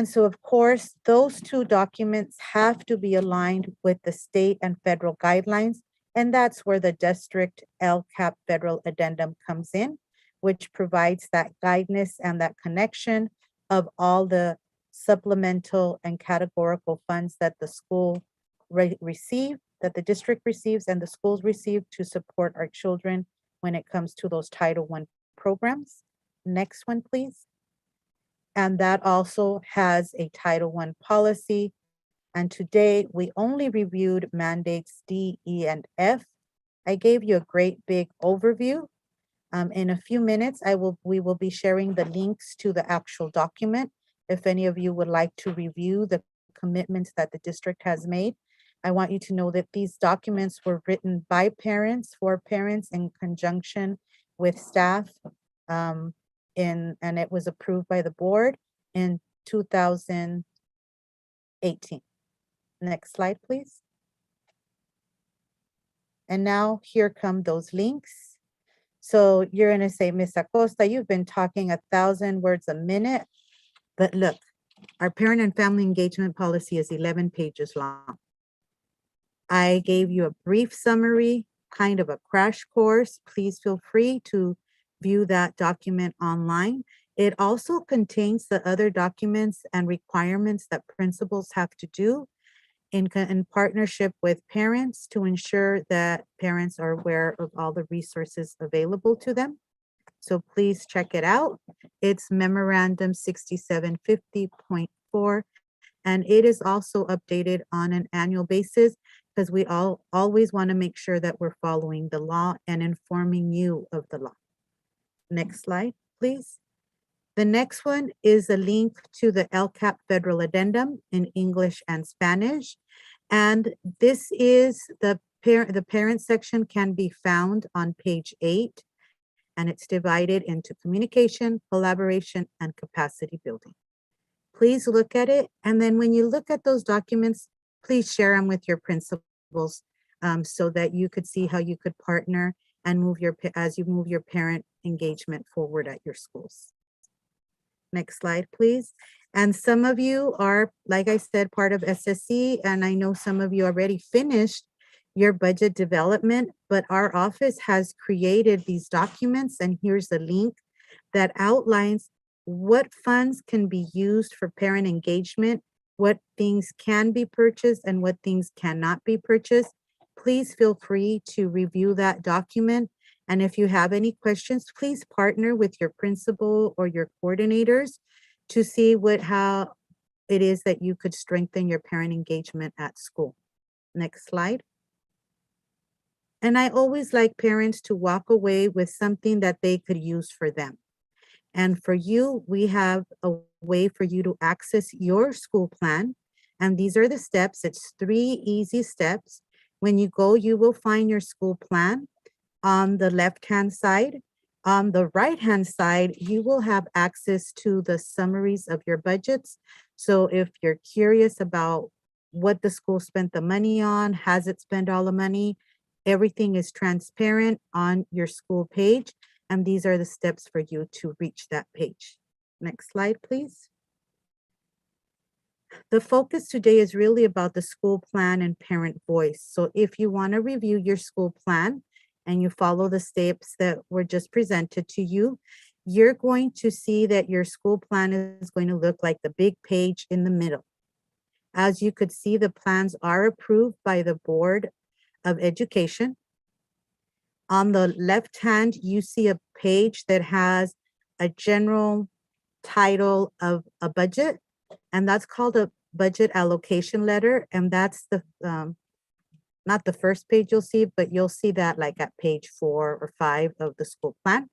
so, of course, those two documents have to be aligned with the state and federal guidelines. And that's where the district LCAP federal addendum comes in, which provides that guidance and that connection of all the supplemental and categorical funds that the school receive, that the district receives and the schools receive to support our children when it comes to those Title I programs. Next one, please. And that also has a Title I policy. And today we only reviewed mandates D, E, and F. I gave you a great big overview. In a few minutes, we will be sharing the links to the actual document. If any of you would like to review the commitments that the district has made, I want you to know that these documents were written by parents, for parents, in conjunction with staff. And it was approved by the board in 2018. Next slide, please. And now here come those links. So you're gonna say, Ms. Acosta, you've been talking 1,000 words a minute, but look, our parent and family engagement policy is 11 pages long. I gave you a brief summary, kind of a crash course. Please feel free to view that document online. It also contains the other documents and requirements that principals have to do in partnership with parents to ensure that parents are aware of all the resources available to them. So please check it out. It's Memorandum 6750.4, and it is also updated on an annual basis because we always want to make sure that we're following the law and informing you of the law. Next slide, please. The next one is a link to the LCAP federal addendum in English and Spanish. And this is the parent section can be found on page 8. And it's divided into communication, collaboration, and capacity building. Please look at it. And then when you look at those documents, please share them with your principals so that you could see how you could partner and move as you move your parent engagement forward at your schools. Next slide, please. And some of you are, like I said, part of SSC, and I know some of you already finished your budget development, but our office has created these documents, and here's the link that outlines what funds can be used for parent engagement, what things can be purchased and what things cannot be purchased. Please feel free to review that document. And if you have any questions, please partner with your principal or your coordinators to see how it is that you could strengthen your parent engagement at school. Next slide. And I always like parents to walk away with something that they could use for them. And for you, we have a way for you to access your school plan. And these are the steps. It's 3 easy steps. When you go, you will find your school plan on the left-hand side. On the right-hand side, you will have access to the summaries of your budgets. So if you're curious about what the school spent the money on, has it spent all the money, everything is transparent on your school page. And these are the steps for you to reach that page. Next slide, please. The focus today is really about the school plan and parent voice. So if you want to review your school plan and you follow the steps that were just presented to you, you're going to see that your school plan is going to look like the big page in the middle. As you could see, the plans are approved by the Board of Education. On the left hand, you see a page that has a general title of a budget, and that's called a budget allocation letter. And that's the not the first page you'll see, but you'll see that like at page 4 or 5 of the school plan.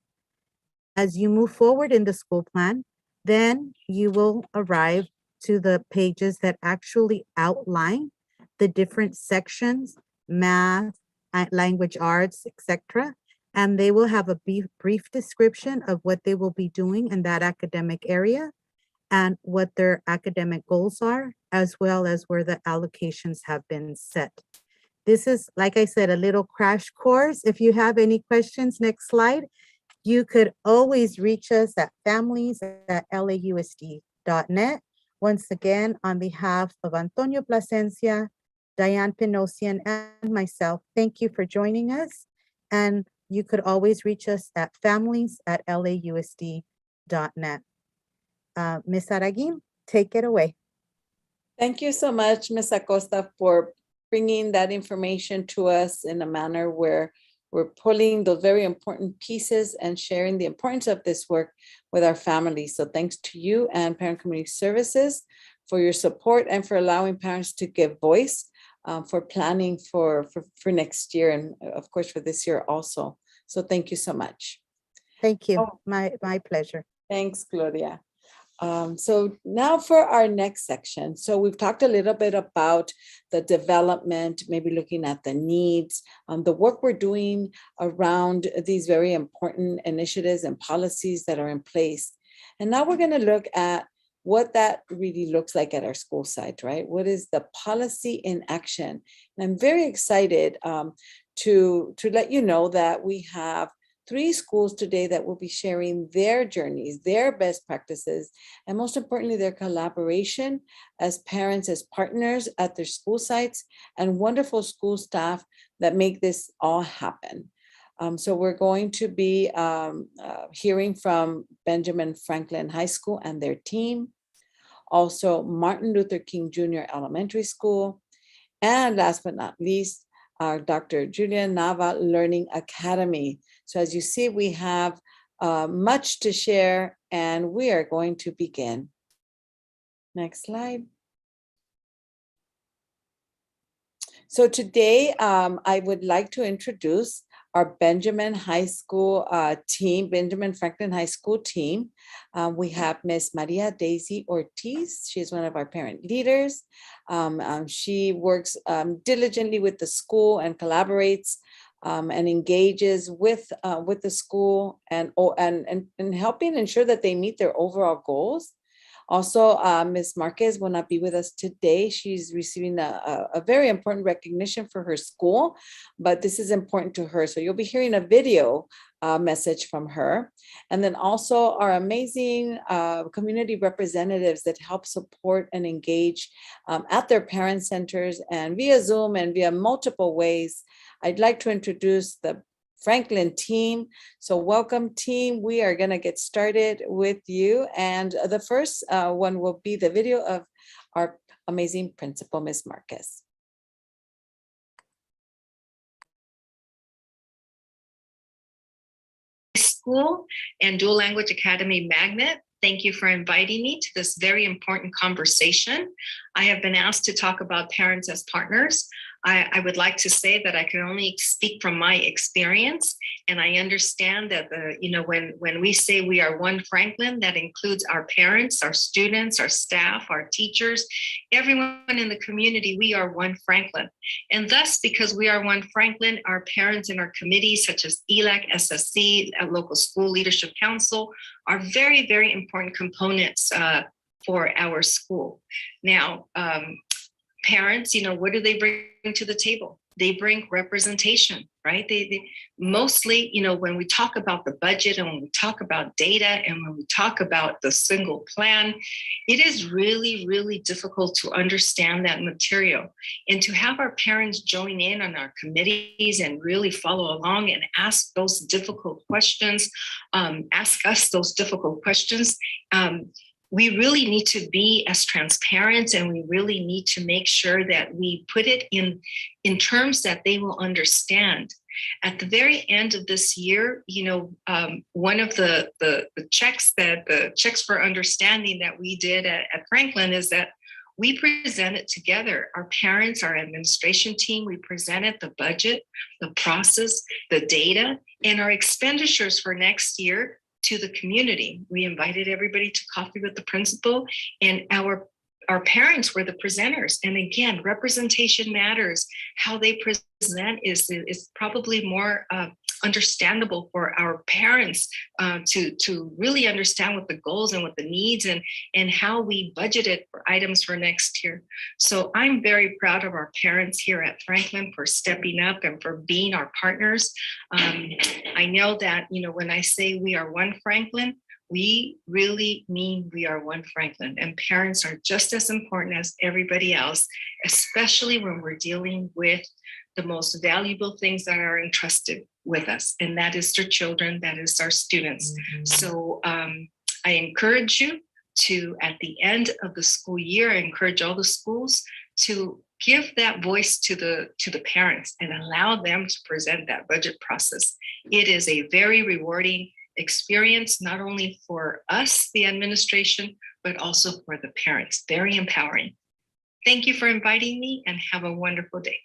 As you move forward in the school plan, then you will arrive to the pages that actually outline the different sections, math, language arts, etc. And they will have a brief description of what they will be doing in that academic area and what their academic goals are, as well as where the allocations have been set. This is, like I said, a little crash course. If you have any questions, next slide, you could always reach us at families@lausd.net. Once again, on behalf of Antonio Plasencia, Diane Pinosian, and myself, thank you for joining us. And you could always reach us at families@lausd.net. Ms. Araguin, take it away. Thank you so much, Ms. Acosta, for bringing that information to us in a manner where we're pulling those very important pieces and sharing the importance of this work with our families. So thanks to you and Parent Community Services for your support and for allowing parents to give voice for planning for next year and of course for this year also. So thank you so much. Thank you. Oh. My pleasure. Thanks, Gloria. So now for our next section. So we've talked a little bit about the development, maybe looking at the needs, the work we're doing around these very important initiatives and policies that are in place. And now we're going to look at what that really looks like at our school site, right? What is the policy in action? And I'm very excited to let you know that we have 3 schools today that will be sharing their journeys, their best practices, and most importantly, their collaboration as parents, as partners at their school sites, and wonderful school staff that make this all happen. So we're going to be hearing from Benjamin Franklin High School and their team, also Martin Luther King Jr. Elementary School, and last but not least, our Dr. Julian Nava Learning Academy. So as you see, we have much to share, and we are going to begin. Next slide. So today, I would like to introduce our Benjamin High School team, Benjamin Franklin High School team. We have Miss Maria Daisy Ortiz. She's one of our parent leaders. She works diligently with the school and collaborates and engages with the school and helping ensure that they meet their overall goals. Also, Ms. Marquez will not be with us today. She's receiving a very important recognition for her school, but this is important to her. So you'll be hearing a video message from her. And then also our amazing community representatives that help support and engage at their parent centers and via Zoom and via multiple ways. I'd like to introduce the Franklin team. So welcome team. We are going to get started with you. And the first one will be the video of our amazing principal, Ms. Marquez. School and Dual Language Academy Magnet. Thank you for inviting me to this very important conversation. I have been asked to talk about parents as partners. I would like to say that I can only speak from my experience, and I understand that when we say we are one Franklin, that includes our parents, our students, our staff, our teachers, everyone in the community. We are one Franklin, and thus, because we are one Franklin, our parents and our committees such as ELAC, SSC, Local School Leadership Council are very, very important components for our school. Now, parents, what do they bring to the table? They bring representation, right? They mostly, when we talk about the budget and when we talk about data and when we talk about the single plan, it is really, really difficult to understand that material. And to have our parents join in on our committees and really follow along and ask those difficult questions, ask us those difficult questions, we really need to be as transparent, and we really need to make sure that we put it in terms that they will understand. At the very end of this year, one of the checks for understanding that we did at Franklin is that we presented together, our parents, our administration team, we presented the budget, the process, the data, and our expenditures for next year to the community. We invited everybody to coffee with the principal, and our parents were the presenters. And again, representation matters. How they present is probably more understandable for our parents to really understand what the goals and what the needs and how we budgeted for items for next year. So I'm very proud of our parents here at Franklin for stepping up and for being our partners. I know that, when I say we are one Franklin, we really mean we are one Franklin, and parents are just as important as everybody else, especially when we're dealing with the most valuable things that are entrusted with us, and that is their children, that is our students. Mm-hmm. So I encourage you to, at the end of the school year, I encourage all the schools to give that voice to the parents and allow them to present that budget process. It is a very rewarding experience, not only for us, the administration, but also for the parents. Very empowering. Thank you for inviting me, and have a wonderful day.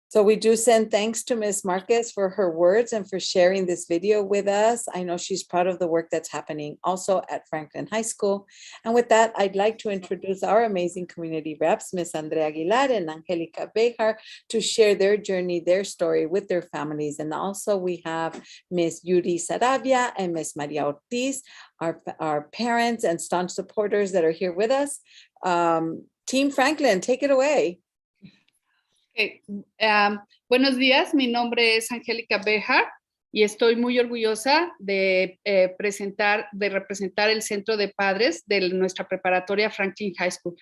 So we do send thanks to Ms. Marquez for her words and for sharing this video with us. I know she's proud of the work that's happening also at Franklin High School. And with that, I'd like to introduce our amazing community reps, Ms. Andrea Aguilar and Angelica Bejar, to share their journey, their story with their families. And also we have Ms. Yuri Saravia and Ms. Maria Ortiz, our parents and staunch supporters that are here with us. Team Franklin, take it away. Okay. Buenos días, mi nombre es Angélica Bejar y estoy muy orgullosa de representar el Centro de Padres de nuestra preparatoria Franklin High School.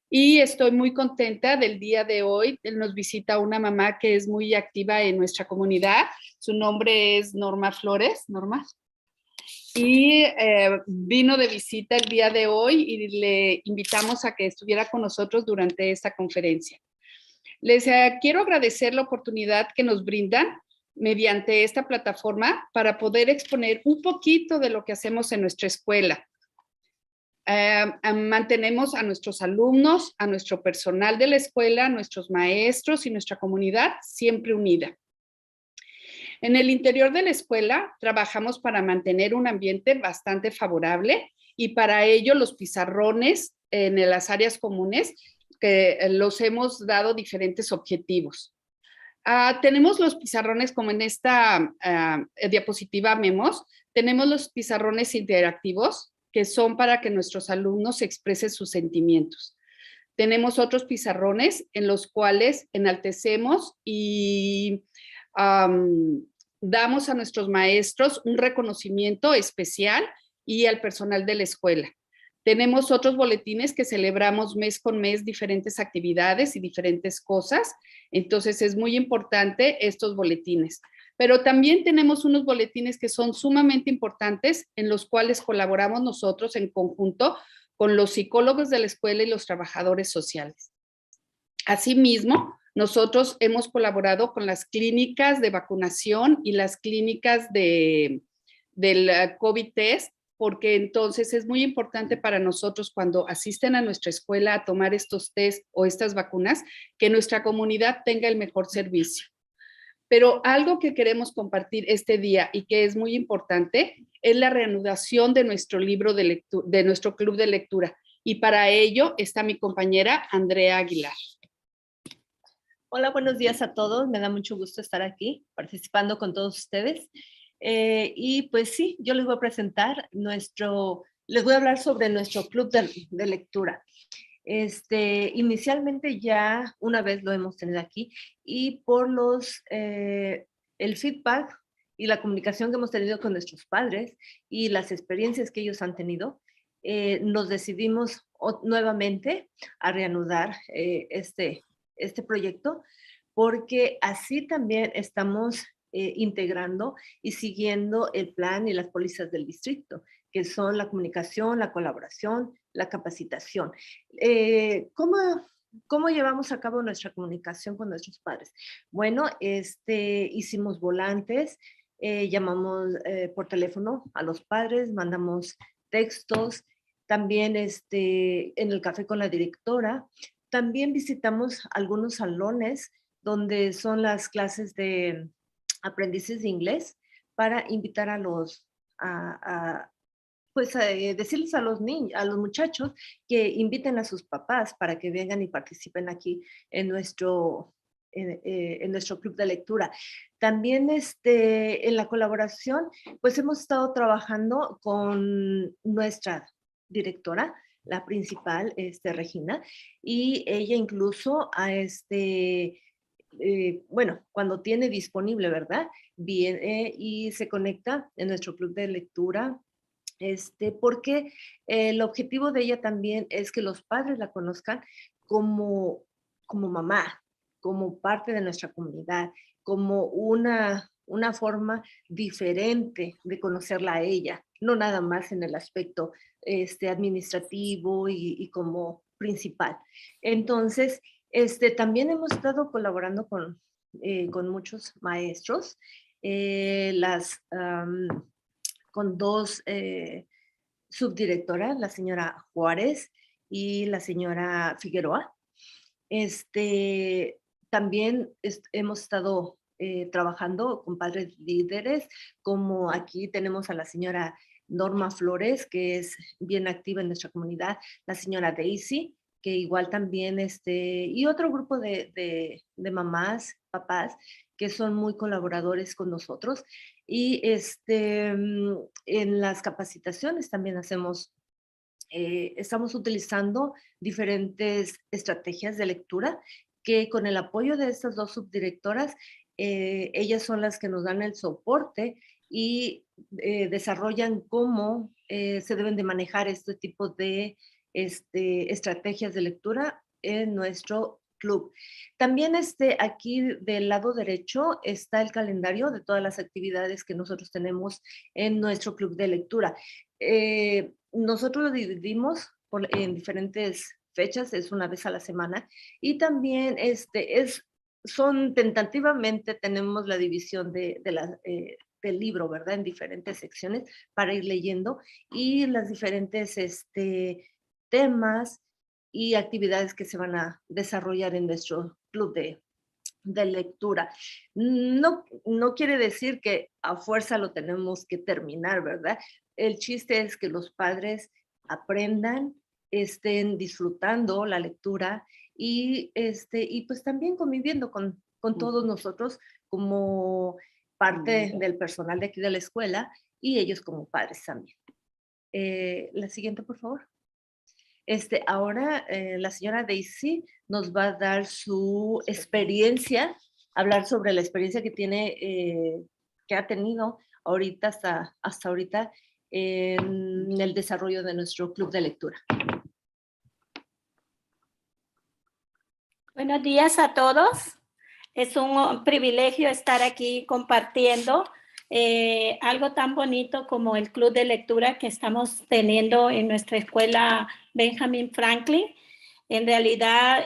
Y estoy muy contenta del día de hoy. Nos visita una mamá que es muy activa en nuestra comunidad. Su nombre es Norma Flores. Norma. Y vino de visita el día de hoy y le invitamos a que estuviera con nosotros durante esta conferencia. Les quiero agradecer la oportunidad que nos brindan mediante esta plataforma para poder exponer un poquito de lo que hacemos en nuestra escuela. Mantenemos a nuestros alumnos, a nuestro personal de la escuela, a nuestros maestros y nuestra comunidad siempre unida. En el interior de la escuela trabajamos para mantener un ambiente bastante favorable y para ello los pizarrones en las áreas comunes que los hemos dado diferentes objetivos. Tenemos los pizarrones como en esta diapositiva vemos, tenemos los pizarrones interactivos que son para que nuestros alumnos expresen sus sentimientos. Tenemos otros pizarrones en los cuales enaltecemos y damos a nuestros maestros un reconocimiento especial y al personal de la escuela. Tenemos otros boletines que celebramos mes con mes diferentes actividades y diferentes cosas. Entonces es muy importante estos boletines. Pero también tenemos unos boletines que son sumamente importantes en los cuales colaboramos nosotros en conjunto con los psicólogos de la escuela y los trabajadores sociales. Asimismo, nosotros hemos colaborado con las clínicas de vacunación y las clínicas del COVID test, porque entonces es muy importante para nosotros cuando asisten a nuestra escuela a tomar estos test o estas vacunas, que nuestra comunidad tenga el mejor servicio. Pero algo que queremos compartir este día y que es muy importante es la reanudación de nuestro libro de lectura, de nuestro club de lectura. Y para ello está mi compañera Andrea Aguilar. Hola, buenos días a todos. Me da mucho gusto estar aquí participando con todos ustedes. Y pues sí, yo les voy a presentar les voy a hablar sobre nuestro club de lectura. Inicialmente ya una vez lo hemos tenido aquí y por el feedback y la comunicación que hemos tenido con nuestros padres y las experiencias que ellos han tenido, nos decidimos nuevamente a reanudar este proyecto, porque así también estamos integrando y siguiendo el plan y las pólizas del distrito, que son la comunicación, la colaboración, la capacitación. ¿Cómo llevamos a cabo nuestra comunicación con nuestros padres? Bueno, hicimos volantes, llamamos por teléfono a los padres, mandamos textos, también en el café con la directora. También visitamos algunos salones donde son las clases de aprendices de inglés para invitar a decirles a los niños, a los muchachos que inviten a sus papás para que vengan y participen aquí en nuestro club de lectura. También en la colaboración, pues hemos estado trabajando con nuestra directora, la principal, Regina, y ella incluso cuando tiene disponible, ¿verdad? Viene y se conecta en nuestro club de lectura, porque el objetivo de ella también es que los padres la conozcan como mamá, como parte de nuestra comunidad, como una forma diferente de conocerla a ella, no nada más en el aspecto administrativo y como principal. Entonces, también hemos estado colaborando con muchos maestros, con dos subdirectoras, la señora Juárez y la señora Figueroa. También hemos estado trabajando con padres líderes, como aquí tenemos a la señora Norma Flores, que es bien activa en nuestra comunidad, la señora Daisy, que igual también, y otro grupo de mamás, papás, que son muy colaboradores con nosotros. Y en las capacitaciones también estamos utilizando diferentes estrategias de lectura que con el apoyo de estas dos subdirectoras, ellas son las que nos dan el soporte y desarrollan cómo se deben de manejar este tipo de estrategias de lectura en nuestro club. También aquí del lado derecho está el calendario de todas las actividades que nosotros tenemos en nuestro club de lectura. Nosotros lo dividimos en diferentes fechas, es una vez a la semana, y también tentativamente tenemos la división del libro, ¿verdad? En diferentes secciones para ir leyendo y las diferentes temas y actividades que se van a desarrollar en nuestro club de lectura. No quiere decir que a fuerza lo tenemos que terminar, ¿verdad? El chiste es que los padres aprendan, estén disfrutando la lectura y pues también conviviendo con todos nosotros como parte del personal de aquí de la escuela y ellos como padres también. La siguiente, por favor. Ahora la señora Daisy nos va a dar su experiencia, hablar sobre la experiencia que ha tenido ahorita hasta ahorita en el desarrollo de nuestro club de lectura. Buenos días a todos. Es un privilegio estar aquí compartiendo algo tan bonito como el club de lectura que estamos teniendo en nuestra escuela Benjamin Franklin. En realidad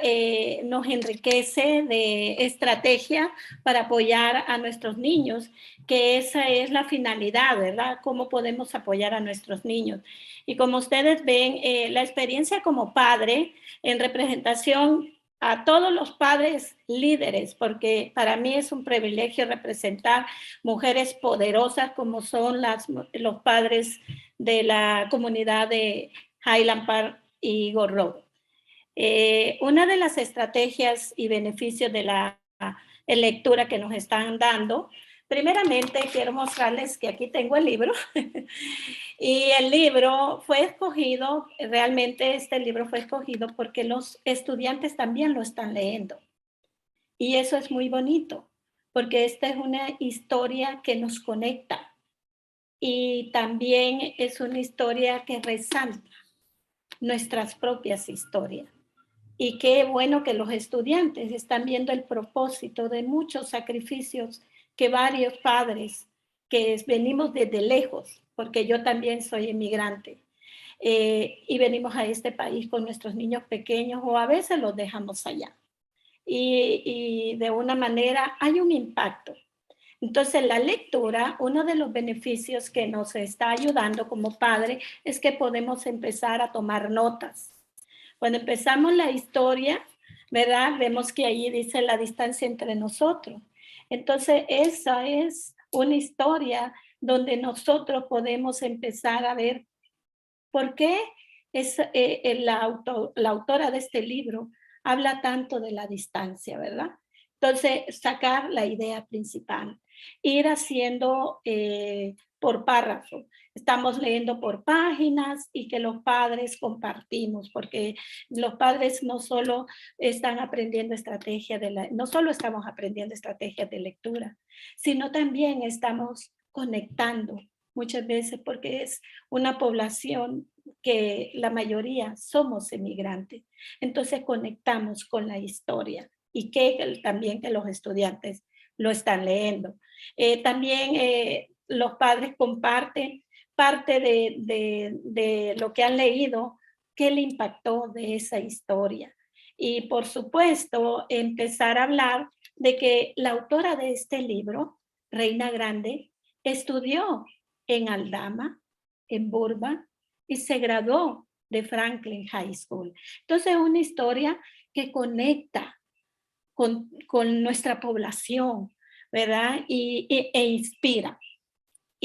nos enriquece de estrategia para apoyar a nuestros niños, que esa es la finalidad, ¿verdad? Cómo podemos apoyar a nuestros niños. Y como ustedes ven, la experiencia como padre en representación a todos los padres líderes, porque para mí es un privilegio representar mujeres poderosas como son los padres de la comunidad de Highland Park y Gorro. Una de las estrategias y beneficios de la lectura que nos están dando, primeramente quiero mostrarles que aquí tengo el libro y el libro fue escogido, realmente este libro fue escogido porque los estudiantes también lo están leyendo y eso es muy bonito porque esta es una historia que nos conecta y también es una historia que resalta nuestras propias historias. Y qué bueno que los estudiantes están viendo el propósito de muchos sacrificios que varios padres que venimos desde lejos, porque yo también soy inmigrante, y venimos a este país con nuestros niños pequeños o a veces los dejamos allá. Y de una manera hay un impacto. Entonces la lectura, uno de los beneficios que nos está ayudando como padre es que podemos empezar a tomar notas. Cuando empezamos la historia, ¿verdad? Vemos que ahí dice la distancia entre nosotros. Entonces, esa es una historia donde nosotros podemos empezar a ver por qué es, la autora de este libro habla tanto de la distancia, ¿verdad? Entonces, sacar la idea principal, ir haciendo por párrafo. Estamos leyendo por páginas y que los padres compartimos, porque los padres no solo están aprendiendo no solo estamos aprendiendo estrategias de lectura, sino también estamos conectando muchas veces porque es una población que la mayoría somos emigrantes. Entonces conectamos con la historia y también que los estudiantes lo están leyendo. También los padres comparten parte de lo que han leído, qué le impactó de esa historia. Y por supuesto, empezar a hablar de que la autora de este libro, Reina Grande, estudió en Aldama, en Burbank, y se graduó de Franklin High School. Entonces, es una historia que conecta con nuestra población, ¿verdad? E inspira.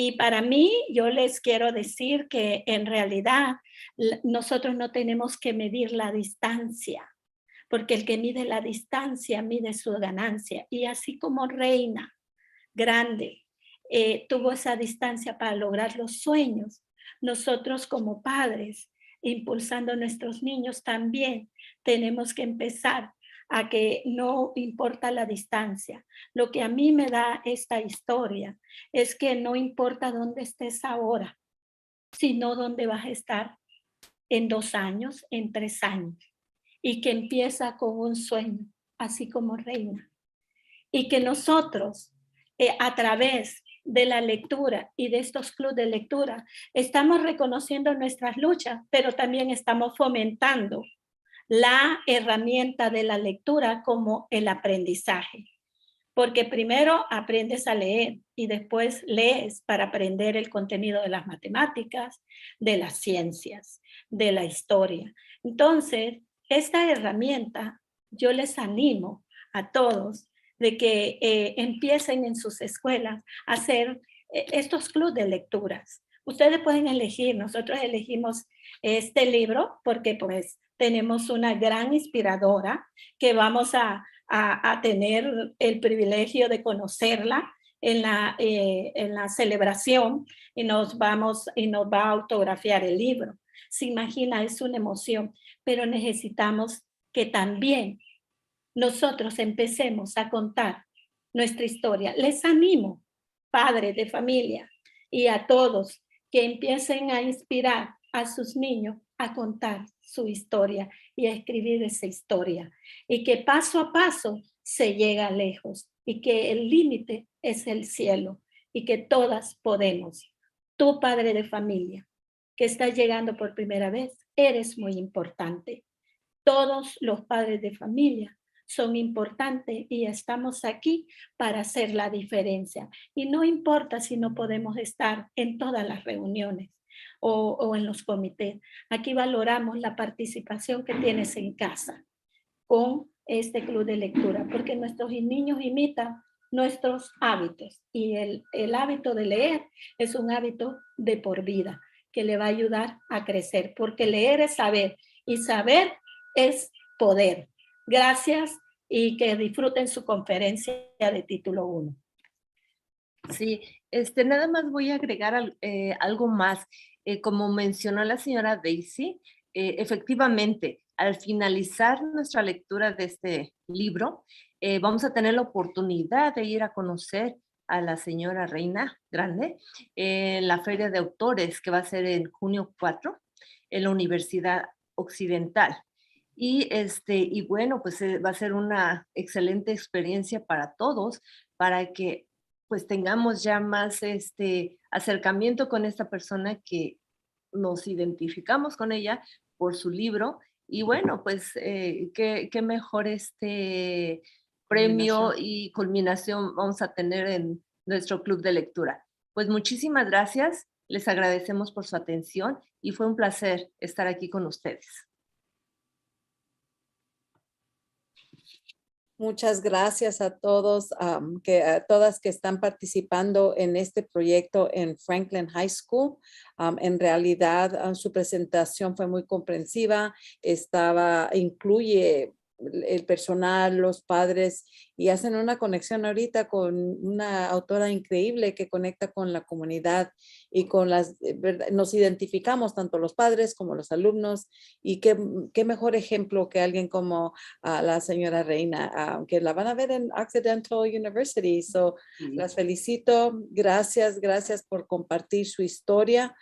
Y para mí, yo les quiero decir que en realidad nosotros no tenemos que medir la distancia, porque el que mide la distancia mide su ganancia. Y así como Reina Grande tuvo esa distancia para lograr los sueños, nosotros como padres, impulsando a nuestros niños también, tenemos que empezar a que no importa la distancia. Lo que a mí me da esta historia es que no importa dónde estés ahora, sino dónde vas a estar en 2 años, en 3 años, y que empieza con un sueño, así como Reina. Y que nosotros, a través de la lectura y de estos clubes de lectura, estamos reconociendo nuestras luchas, pero también estamos fomentando la herramienta de la lectura como el aprendizaje. Porque primero aprendes a leer y después lees para aprender el contenido de las matemáticas, de las ciencias, de la historia. Entonces, esta herramienta yo les animo a todos de que empiecen en sus escuelas a hacer estos clubes de lecturas. Ustedes pueden elegir, nosotros elegimos este libro porque pues tenemos una gran inspiradora que vamos a tener el privilegio de conocerla en la celebración y nos va a autografiar el libro. Se imagina, es una emoción, pero necesitamos que también nosotros empecemos a contar nuestra historia. Les animo, padres de familia y a todos, que empiecen a inspirar a sus niños a contar su historia y a escribir esa historia. Y que paso a paso se llega lejos y que el límite es el cielo y que todas podemos. Tu padre de familia que estás llegando por primera vez, eres muy importante. Todos los padres de familia son importantes y estamos aquí para hacer la diferencia. Y no importa si no podemos estar en todas las reuniones o en los comités. Aquí valoramos la participación que tienes en casa con este club de lectura, porque nuestros niños imitan nuestros hábitos y el hábito de leer es un hábito de por vida que le va a ayudar a crecer, porque leer es saber y saber es poder. Gracias y que disfruten su conferencia de título 1. Sí, nada más voy a agregar algo más. Como mencionó la señora Daisy, efectivamente, al finalizar nuestra lectura de este libro, vamos a tener la oportunidad de ir a conocer a la señora Reina Grande en la Feria de Autores que va a ser en junio 4 en la Universidad Occidental. Y bueno, pues va a ser una excelente experiencia para todos, para que pues tengamos ya más acercamiento con esta persona que nos identificamos con ella por su libro. Y bueno, pues qué mejor premio y culminación vamos a tener en nuestro club de lectura. Pues muchísimas gracias, les agradecemos por su atención y fue un placer estar aquí con ustedes. Muchas gracias a todos, a todas que están participando en este proyecto en Franklin High School. En realidad, su presentación fue muy comprensiva, incluye el personal, los padres, y hacen una conexión ahorita con una autora increíble que conecta con la comunidad y con nos identificamos tanto los padres como los alumnos, y qué mejor ejemplo que alguien como la señora Reina, que la van a ver en Occidental University. So, las felicito, gracias por compartir su historia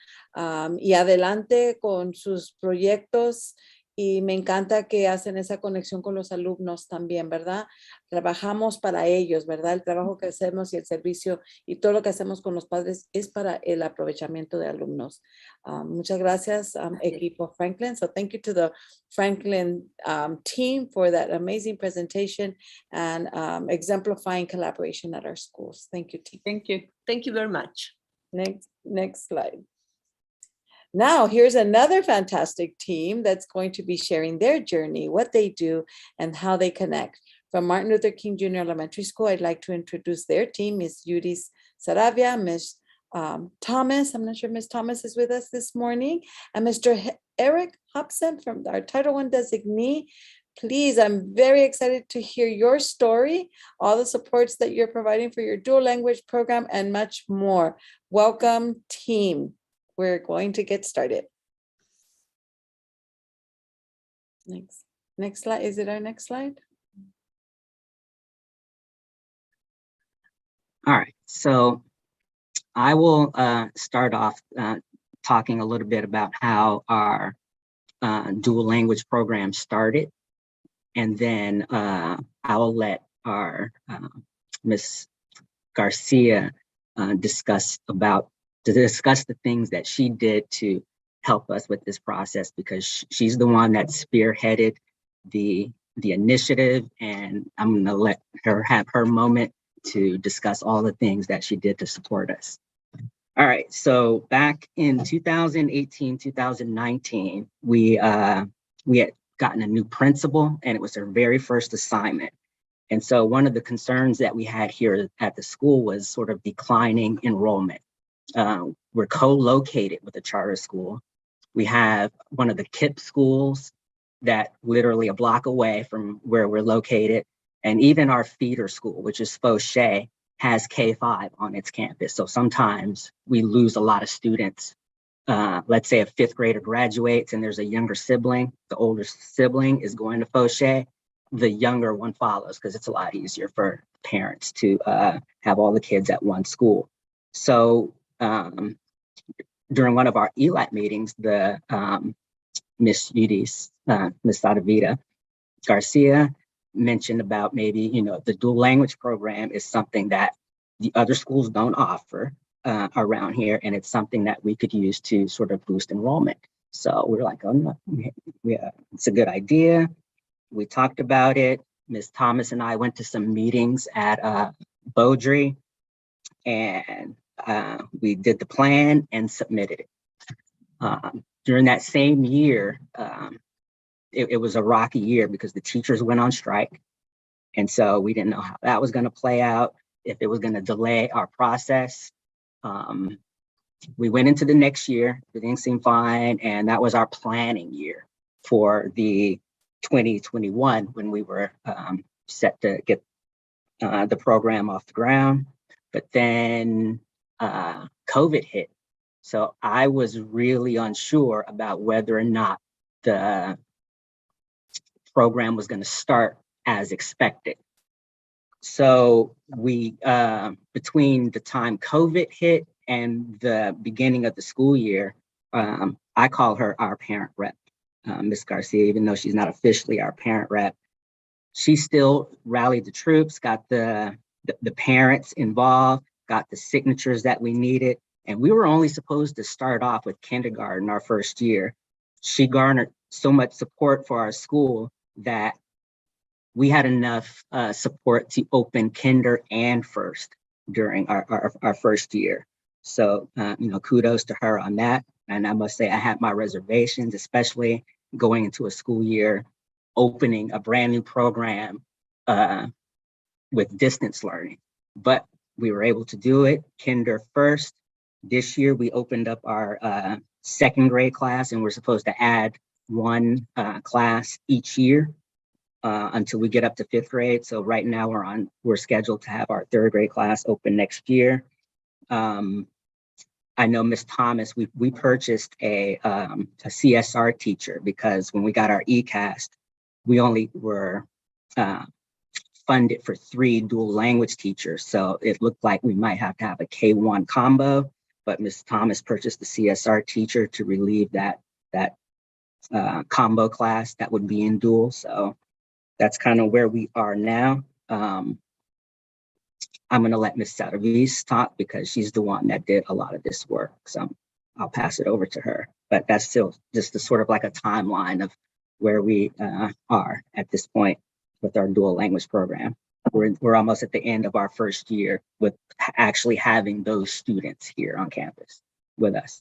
y adelante con sus proyectos. Y me encanta que hacen esa conexión con los alumnos también, ¿verdad? Trabajamos para ellos, ¿verdad? El trabajo que hacemos y el servicio y todo lo que hacemos con los padres es para el aprovechamiento de alumnos. Muchas gracias, equipo Franklin. So thank you to the Franklin team for that amazing presentation and exemplifying collaboration at our schools. Thank you, team. Thank you. Thank you very much. Next slide. Now, here's another fantastic team that's going to be sharing their journey, what they do, and how they connect. From Martin Luther King Jr. Elementary School, I'd like to introduce their team, Ms. Yudis Saravia, Ms. Thomas. I'm not sure Ms. Thomas is with us this morning, and Mr. Eric Hobson from our Title I designee. Please, I'm very excited to hear your story, all the supports that you're providing for your dual language program, and much more. Welcome, team. We're going to get started. Next slide. Is it our next slide? All right, so I will start off talking a little bit about how our dual language program started, and then I'll let our Ms. Garcia discuss the things that she did to help us with this process, because she's the one that spearheaded the initiative, and I'm going to let her have her moment to discuss all the things that she did to support us. All right, so back in 2018, 2019, we had gotten a new principal, and it was her very first assignment. And so one of the concerns that we had here at the school was sort of declining enrollment. We're co-located with a charter school. We have one of the KIPP schools that literally a block away from where we're located. And even our feeder school, which is Fauché, has K-5 on its campus. So sometimes we lose a lot of students. Let's say a fifth grader graduates and there's a younger sibling. The older sibling is going to Fauché. The younger one follows because it's a lot easier for parents to have all the kids at one school. So during one of our ELAT meetings, the Miss Udis, Miss Sadavita Garcia mentioned about maybe, you know, the dual language program is something that the other schools don't offer around here, and it's something that we could use to sort of boost enrollment. So we're like, oh no, it's a good idea. We talked about it. Ms. Thomas and I went to some meetings at Beaudry, and we did the plan and submitted it. During that same year, it was a rocky year because the teachers went on strike. And so we didn't know how that was going to play out, if it was going to delay our process. We went into the next year, everything seemed fine. And that was our planning year for the 2021 when we were set to get the program off the ground. But then COVID hit. So I was really unsure about whether or not the program was going to start as expected. So we, between the time COVID hit and the beginning of the school year, I call her our parent rep, Ms. Garcia, even though she's not officially our parent rep. She still rallied the troops, got the parents involved, got the signatures that we needed. And we were only supposed to start off with kindergarten our first year. She garnered so much support for our school that we had enough support to open kinder and first during our first year. So, you know, kudos to her on that. And I must say I had my reservations, especially going into a school year, opening a brand new program with distance learning. But we were able to do it, kinder first. This year, we opened up our second grade class, and we're supposed to add one class each year until we get up to fifth grade. So right now we're scheduled to have our third grade class open next year. I know Ms. Thomas, we purchased a CSR teacher because when we got our ECAST, we only were funded for 3 dual language teachers. So it looked like we might have to have a K-1 combo, but Ms. Thomas purchased the CSR teacher to relieve that combo class that would be in dual. So that's kind of where we are now. I'm going to let Ms. Saravis talk because she's the one that did a lot of this work. So I'll pass it over to her. But that's still just a sort of like a timeline of where we are at this point with our dual language program. We're almost at the end of our first year with actually having those students here on campus with us.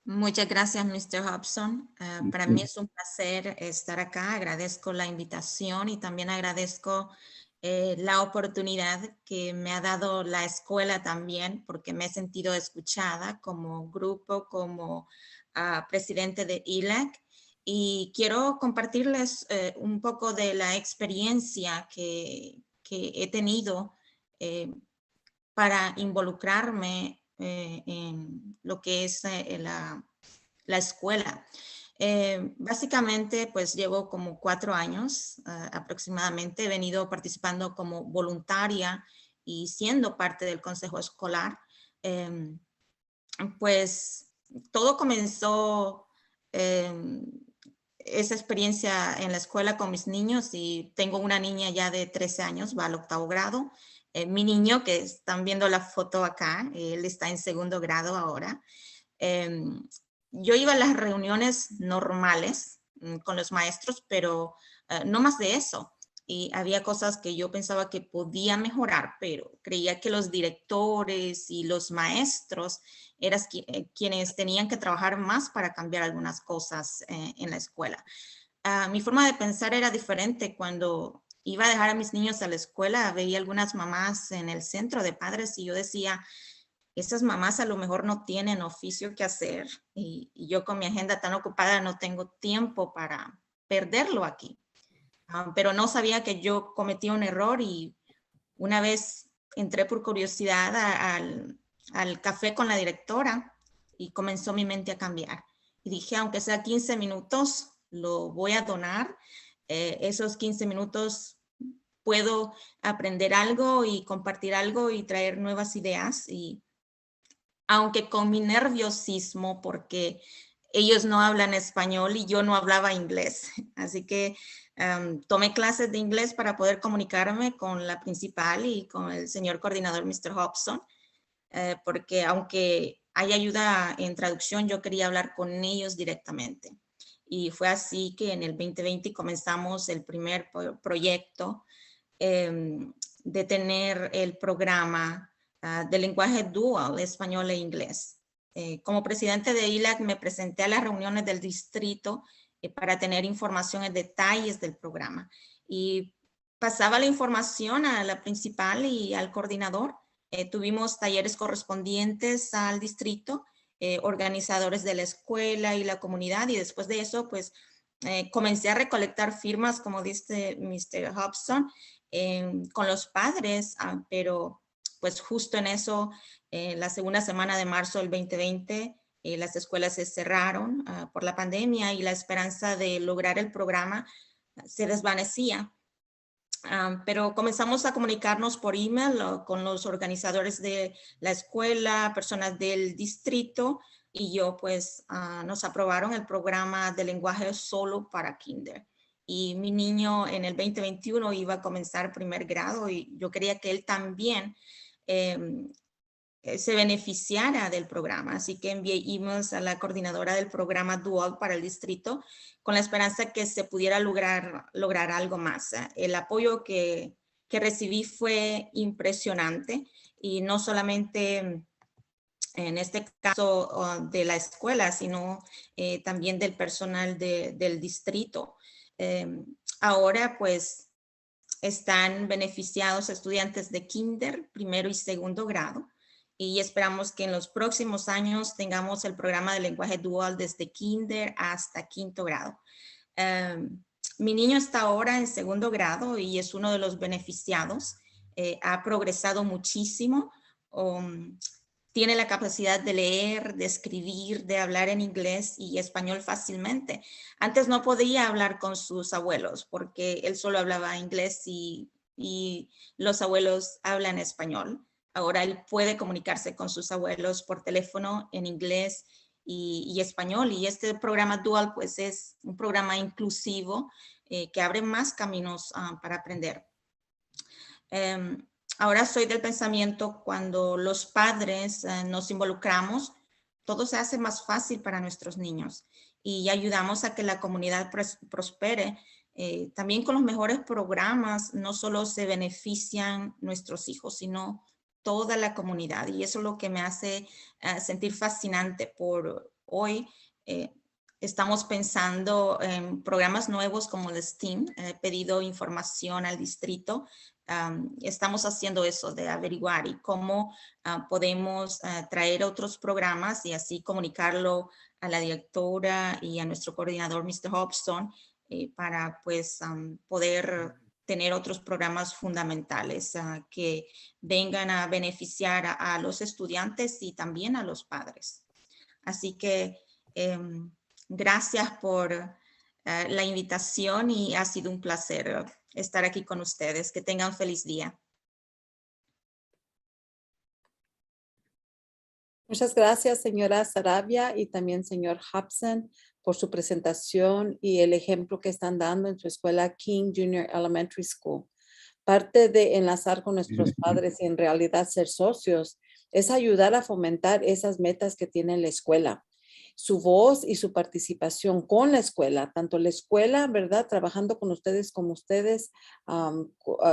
Muchas gracias, Mr. Hobson. Para mí es un placer estar acá. Agradezco la invitación y también agradezco la oportunidad que me ha dado la escuela también, porque me he sentido escuchada como grupo, como presidente de ELAC. Y quiero compartirles un poco de la experiencia que he tenido para involucrarme en lo que es la escuela. Básicamente, pues llevo como 4 años aproximadamente. He venido participando como voluntaria y siendo parte del consejo escolar. Pues todo comenzó esa experiencia en la escuela con mis niños, y tengo una niña ya de 13 años, va al 8º grado. Mi niño, que están viendo la foto acá, él está en 2º grado ahora. Yo iba a las reuniones normales con los maestros, pero no más de eso. Y había cosas que yo pensaba que podía mejorar, pero creía que los directores y los maestros eran quienes tenían que trabajar más para cambiar algunas cosas en la escuela. Mi forma de pensar era diferente. Cuando iba a dejar a mis niños a la escuela, veía algunas mamás en el centro de padres y yo decía, esas mamás a lo mejor no tienen oficio que hacer y yo con mi agenda tan ocupada no tengo tiempo para perderlo aquí. Pero no sabía que yo cometí un error, y una vez entré por curiosidad al café con la directora y comenzó mi mente a cambiar. Y dije, aunque sea 15 minutos, lo voy a donar. Esos 15 minutos puedo aprender algo y compartir algo y traer nuevas ideas. Y aunque con mi nerviosismo porque ellos no hablan español y yo no hablaba inglés. Así que tomé clases de inglés para poder comunicarme con la principal y con el señor coordinador, Mr. Hobson, porque aunque hay ayuda en traducción, yo quería hablar con ellos directamente. Y fue así que en el 2020 comenzamos el primer proyecto de tener el programa de lenguaje dual, español e inglés. Como presidente de ILAC me presenté a las reuniones del distrito para tener información en detalles del programa y pasaba la información a la principal y al coordinador. Tuvimos talleres correspondientes al distrito, organizadores de la escuela y la comunidad, y después de eso pues comencé a recolectar firmas, como dice Mr. Hobson, con los padres, pero pues justo en eso, la segunda semana de marzo del 2020, las escuelas se cerraron por la pandemia y la esperanza de lograr el programa se desvanecía. Pero comenzamos a comunicarnos por email con los organizadores de la escuela, personas del distrito, y yo pues nos aprobaron el programa de lenguaje solo para kinder. Y mi niño en el 2021 iba a comenzar primer grado y yo quería que él también se beneficiara del programa. Así que envié emails a la coordinadora del programa Dual para el distrito con la esperanza que se pudiera lograr algo más. El apoyo que recibí fue impresionante y no solamente en este caso de la escuela, sino también del personal del distrito. Ahora pues están beneficiados estudiantes de kinder, primero y segundo grado, y esperamos que en los próximos años tengamos el programa de lenguaje dual desde kinder hasta quinto grado. Mi niño está ahora en segundo grado y es uno de los beneficiados. Ha progresado muchísimo. Tiene la capacidad de leer, de escribir, de hablar en inglés y español fácilmente. Antes no podía hablar con sus abuelos porque él solo hablaba inglés y los abuelos hablan español. Ahora él puede comunicarse con sus abuelos por teléfono en inglés y español. Y este programa Dual pues es un programa inclusivo que abre más caminos para aprender. Ahora soy del pensamiento cuando los padres nos involucramos, todo se hace más fácil para nuestros niños y ayudamos a que la comunidad prospere. También con los mejores programas no solo se benefician nuestros hijos, sino toda la comunidad, y eso es lo que me hace sentir fascinante por hoy. Estamos pensando en programas nuevos como el STEAM. He pedido información al distrito. Estamos haciendo eso de averiguar y cómo podemos traer otros programas y así comunicarlo a la directora y a nuestro coordinador, Mr. Hobson, para pues poder tener otros programas fundamentales que vengan a beneficiar a los estudiantes y también a los padres. Así que gracias por la invitación y ha sido un placer estar aquí con ustedes. Que tengan feliz día. Muchas gracias, señora Sarabia, y también señor Hobson, por su presentación y el ejemplo que están dando en su escuela King Junior Elementary School. Parte de enlazar con nuestros padres y en realidad ser socios es ayudar a fomentar esas metas que tiene la escuela. Su voz y su participación con la escuela, tanto la escuela, ¿verdad? Trabajando con ustedes como ustedes,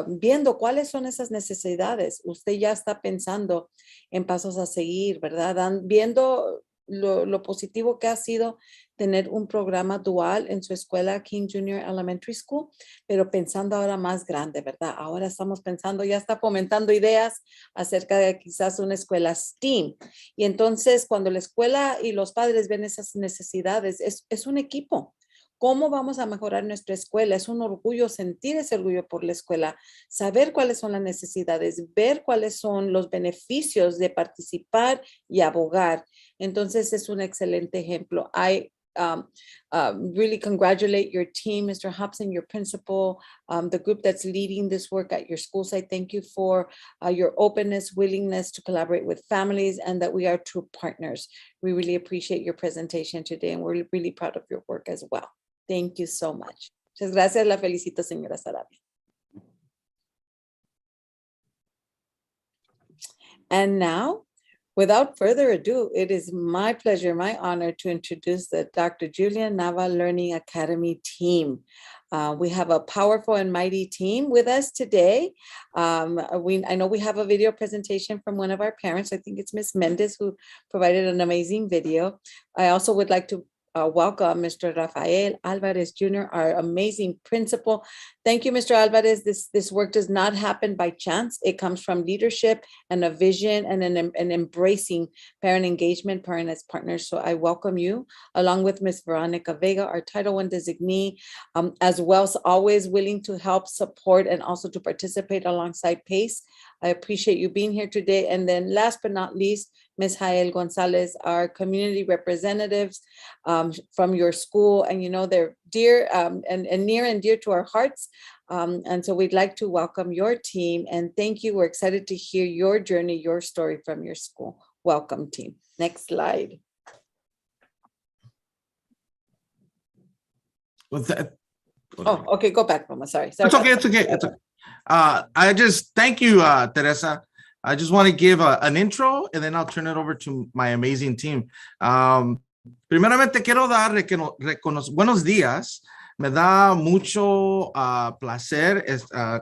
viendo cuáles son esas necesidades. Usted ya está pensando en pasos a seguir, ¿verdad? Viendo lo positivo que ha sido tener un programa dual en su escuela King Junior Elementary School, pero pensando ahora más grande, ¿verdad? Ahora estamos pensando, ya está fomentando ideas acerca de quizás una escuela STEAM. Y entonces cuando la escuela y los padres ven esas necesidades, es un equipo. ¿Cómo vamos a mejorar nuestra escuela? Es un orgullo sentir ese orgullo por la escuela, saber cuáles son las necesidades, ver cuáles son los beneficios de participar y abogar. Entonces es un excelente ejemplo. Hay really congratulate your team, Mr. Hobson, your principal, the group that's leading this work at your school site. Thank you for your openness, willingness to collaborate with families, and that we are true partners. We really appreciate your presentation today, and we're really proud of your work as well. Thank you so much. Muchas gracias. La felicito, señora Sarabia. And now, without further ado, it is my pleasure, my honor to introduce the Dr. Julian Nava Learning Academy team. We have a powerful and mighty team with us today. I know we have a video presentation from one of our parents. I think it's Miss Mendez who provided an amazing video. I also would like to welcome Mr. Rafael Alvarez Jr., our amazing principal. Thank you, Mr. Alvarez. This work does not happen by chance. It comes from leadership and a vision and an embracing parent engagement, parent as partners. So I welcome you, along with Ms. Veronica Vega, our Title I designee, as well as always willing to help, support, and also to participate alongside PACE. I appreciate you being here today. And then last but not least, Ms. Jael Gonzalez, our community representatives from your school. And you know, they're dear and near and dear to our hearts. And so we'd like to welcome your team and thank you. We're excited to hear your journey, your story from your school. Welcome, team. Next slide. What's that? Oh, okay, go back, Mama. Sorry. It's okay, it's okay. It's okay. I just thank you, Teresa. I just want to give an intro and then I'll turn it over to my amazing team. Primeramente quiero dar buenos días. Me da mucho placer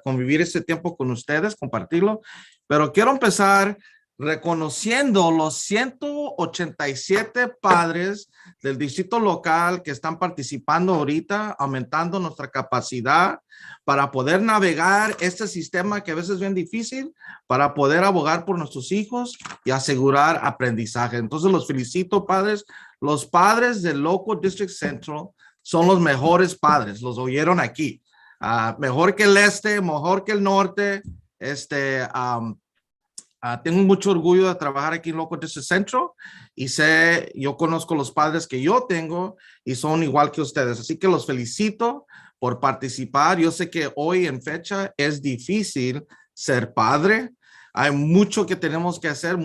convivir este tiempo con ustedes, compartirlo, pero quiero empezar reconociendo los 187 padres del distrito local que están participando ahorita, aumentando nuestra capacidad para poder navegar este sistema que a veces es bien difícil, para poder abogar por nuestros hijos y asegurar aprendizaje. Entonces los felicito, padres. Los padres del Local District Central son los mejores padres, los oyeron aquí. Mejor que el este, mejor que el norte. Tengo mucho orgullo de trabajar aquí en Local District Central y yo conozco los padres que yo tengo y son igual que ustedes. Así que los felicito por participar. Yo sé que hoy en fecha es difícil ser padre. Hay mucho que tenemos que hacer,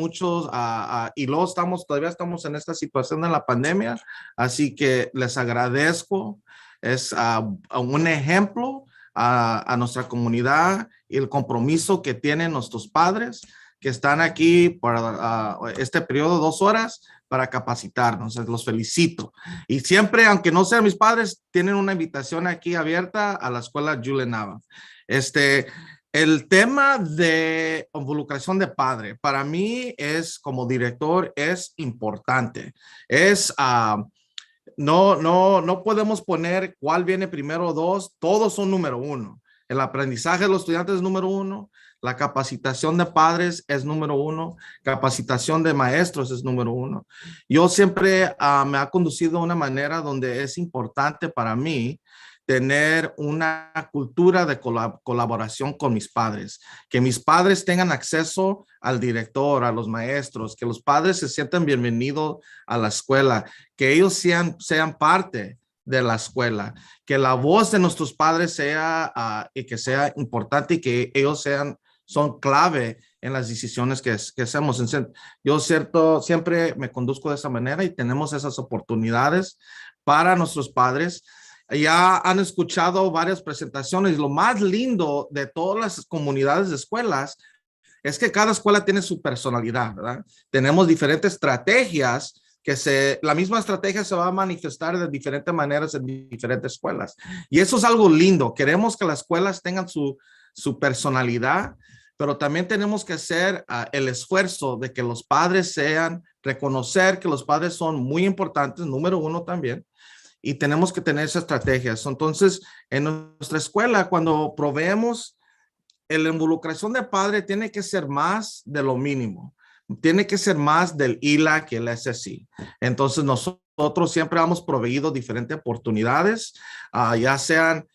y luego todavía estamos en esta situación de la pandemia. Así que les agradezco. Es un ejemplo a nuestra comunidad y el compromiso que tienen nuestros padres que están aquí para este periodo de 2 horas para capacitarnos. Los felicito. Y siempre, aunque no sean mis padres, tienen una invitación aquí abierta a la escuela Julian Nava. El tema de involucración de padre, para mí como director, es importante. No podemos poner cuál viene primero o dos, todos son número 1. El aprendizaje de los estudiantes es número 1, la capacitación de padres es número 1, capacitación de maestros es número 1. Yo siempre me ha conducido de una manera donde es importante para mí tener una cultura de colaboración con mis padres, que mis padres tengan acceso al director, a los maestros, que los padres se sientan bienvenidos a la escuela, que ellos sean parte de la escuela, que la voz de nuestros padres sea importante y que ellos son clave en las decisiones que hacemos. Yo siempre me conduzco de esa manera y tenemos esas oportunidades para nuestros padres. Ya han escuchado varias presentaciones. Lo más lindo de todas las comunidades de escuelas es que cada escuela tiene su personalidad, ¿verdad? Tenemos diferentes estrategias la misma estrategia se va a manifestar de diferentes maneras en diferentes escuelas. Y eso es algo lindo. Queremos que las escuelas tengan su personalidad, pero también tenemos que hacer el esfuerzo de que los padres reconocer que los padres son muy importantes, número 1 también, y tenemos que tener esas estrategias. Entonces, en nuestra escuela, cuando proveemos la involucración de padre, tiene que ser más de lo mínimo. Tiene que ser más del ILA que el SSI. Entonces, nosotros siempre hemos proveído diferentes oportunidades, ya sean,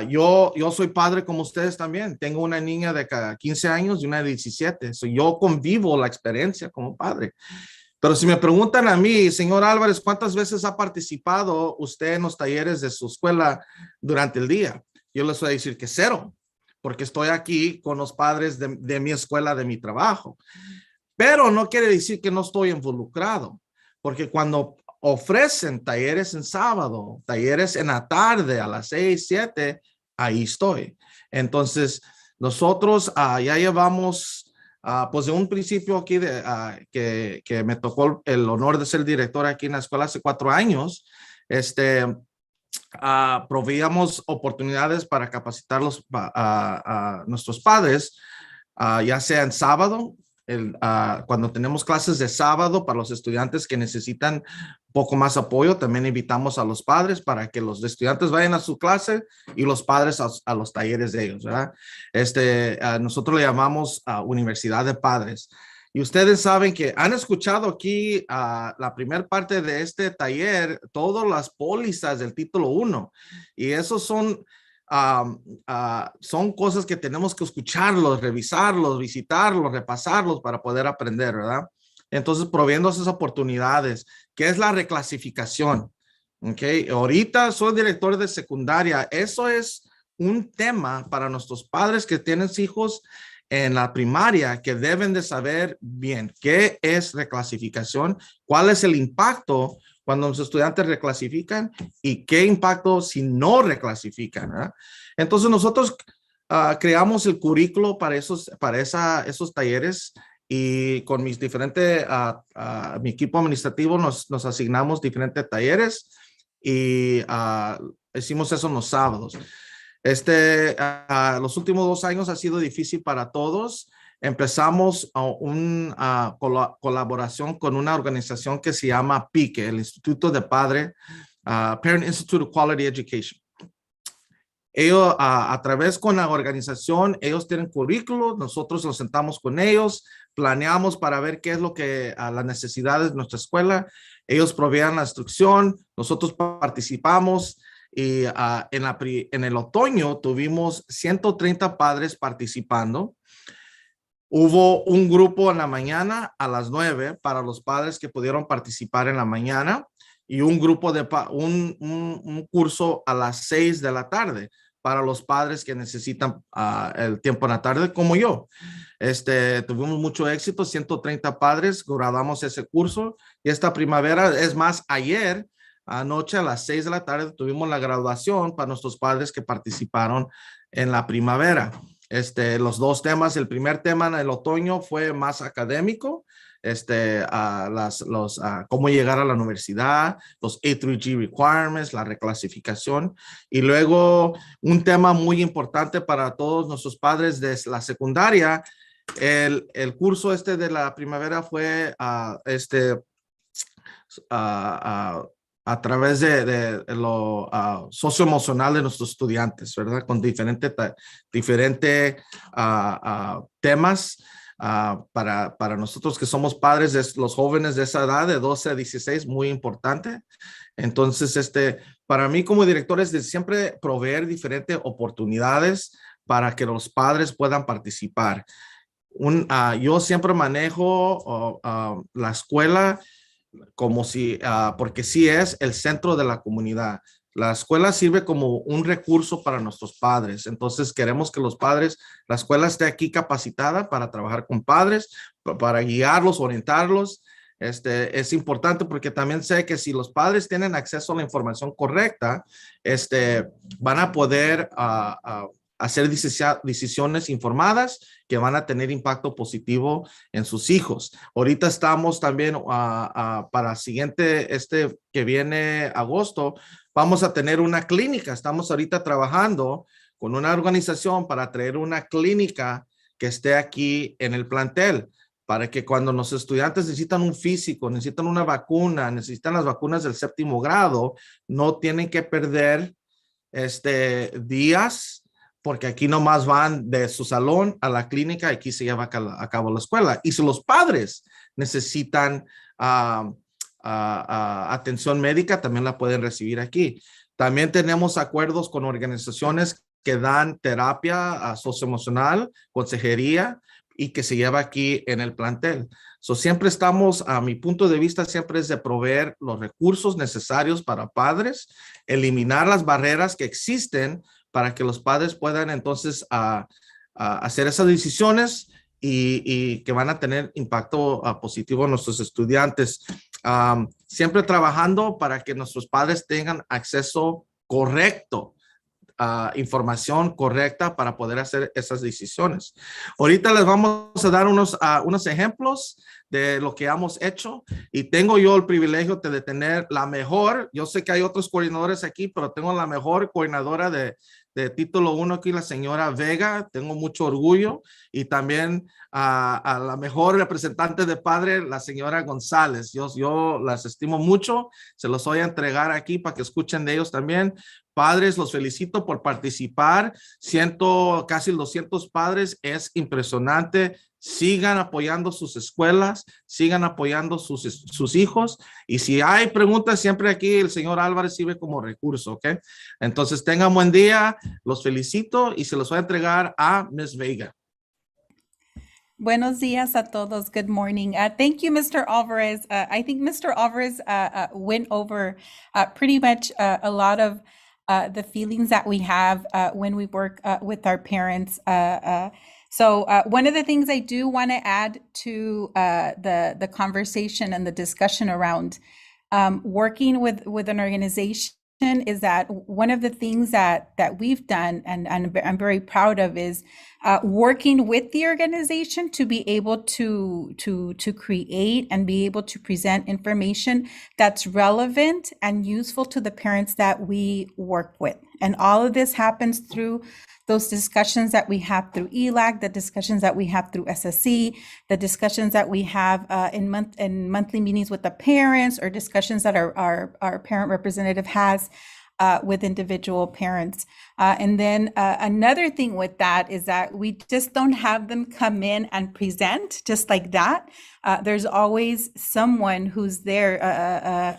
yo soy padre como ustedes también. Tengo una niña de 15 años y una de 17. Yo convivo la experiencia como padre. Pero si me preguntan a mí, señor Álvarez, ¿cuántas veces ha participado usted en los talleres de su escuela durante el día? Yo les voy a decir que 0, porque estoy aquí con los padres de mi escuela, de mi trabajo. Pero no quiere decir que no estoy involucrado, porque cuando ofrecen talleres en sábado, talleres en la tarde a las 6, 7, ahí estoy. Entonces, nosotros ya llevamos... pues de un principio aquí que me tocó el honor de ser director aquí en la escuela hace 4 años, proveíamos oportunidades para capacitarlos a nuestros padres, ya sea en sábado, cuando tenemos clases de sábado para los estudiantes que necesitan un poco más apoyo, también invitamos a los padres para que los estudiantes vayan a su clase y los padres a los talleres de ellos, ¿verdad? Nosotros le llamamos Universidad de Padres. Y ustedes saben que han escuchado aquí la primera parte de este taller, todas las pólizas del título 1. Y esos son cosas que tenemos que escucharlos, revisarlos, visitarlos, repasarlos para poder aprender, ¿verdad? Entonces, proviendo esas oportunidades, ¿qué es la reclasificación? Okay. Ahorita soy director de secundaria. Eso es un tema para nuestros padres que tienen hijos en la primaria, que deben de saber bien qué es reclasificación, cuál es el impacto cuando los estudiantes reclasifican y qué impacto si no reclasifican, ¿verdad? Entonces nosotros creamos el currículo para esos talleres y con mis diferentes, mi equipo administrativo nos asignamos diferentes talleres y hicimos eso los sábados. Los últimos 2 años ha sido difícil para todos. Empezamos una colaboración con una organización que se llama PIQUE, el Instituto de Padre, Parent Institute of Quality Education. Ellos, a través con la organización, ellos tienen currículos, nosotros nos sentamos con ellos, planeamos para ver qué es lo que las necesidades de nuestra escuela. Ellos proveían la instrucción, nosotros participamos. Y en el otoño tuvimos 130 padres participando. Hubo un grupo en la mañana a las 9 para los padres que pudieron participar en la mañana y un grupo un curso a las 6 de la tarde para los padres que necesitan el tiempo en la tarde, como yo. Tuvimos mucho éxito, 130 padres, graduamos ese curso y esta primavera, es más, ayer, anoche a las 6 de la tarde tuvimos la graduación para nuestros padres que participaron en la primavera. Los 2 temas, el primer tema en el otoño fue más académico, cómo llegar a la universidad, los A3G requirements, la reclasificación, y luego un tema muy importante para todos nuestros padres de la secundaria, el curso de la primavera fue a través de lo socioemocional de nuestros estudiantes, ¿verdad? Con diferentes temas para nosotros que somos padres de los jóvenes de esa edad, de 12 a 16, muy importante. Entonces, para mí como director es de siempre proveer diferentes oportunidades para que los padres puedan participar. Yo siempre manejo la escuela como porque sí es el centro de la comunidad. La escuela sirve como un recurso para nuestros padres. Entonces queremos que la escuela esté aquí capacitada para trabajar con padres, para guiarlos, orientarlos. Es importante porque también sé que si los padres tienen acceso a la información correcta, van a poder hacer decisiones informadas que van a tener impacto positivo en sus hijos. Ahorita estamos también para siguiente, que viene agosto, vamos a tener una clínica. Estamos ahorita trabajando con una organización para traer una clínica que esté aquí en el plantel, para que cuando los estudiantes necesitan un físico, necesitan una vacuna, necesitan las vacunas del 7º grado, no tienen que perder días, porque aquí nomás van de su salón a la clínica y aquí se lleva a cabo la escuela. Y si los padres necesitan atención médica, también la pueden recibir aquí. También tenemos acuerdos con organizaciones que dan terapia socioemocional, consejería, y que se lleva aquí en el plantel. So, siempre estamos, a mi punto de vista, siempre es de proveer los recursos necesarios para padres, eliminar las barreras que existen para que los padres puedan entonces hacer esas decisiones y que van a tener impacto positivo en nuestros estudiantes. Siempre trabajando para que nuestros padres tengan acceso correcto, información correcta para poder hacer esas decisiones. Ahorita les vamos a dar unos ejemplos de lo que hemos hecho y tengo yo el privilegio de tener la mejor, yo sé que hay otros coordinadores aquí, pero tengo la mejor coordinadora de título 1 aquí, la señora Vega. Tengo mucho orgullo y también a la mejor representante de padre, la señora González. Yo las estimo mucho, se los voy a entregar aquí para que escuchen de ellos también. Padres, los felicito por participar. Casi 200 padres, es impresionante. Sigan apoyando sus escuelas, sigan apoyando sus hijos. Y si hay preguntas, siempre aquí el señor Álvarez sirve como recurso, ¿ok? Entonces, tengan buen día, los felicito y se los voy a entregar a Ms. Vega. Buenos dias a todos. Good morning. Thank you, Mr. Alvarez. I think Mr. Alvarez went over pretty much a lot of the feelings that we have when we work with our parents. So one of the things I do want to add to the conversation and the discussion around working with an organization is that one of the things that we've done and I'm very proud of is working with the organization to be able to create and be able to present information that's relevant and useful to the parents that we work with. And all of this happens through those discussions that we have through ELAC, the discussions that we have through SSE, the discussions that we have in monthly meetings with the parents, or discussions that our parent representative has with individual parents. And then another thing with that is that we just don't have them come in and present just like that. There's always someone who's there,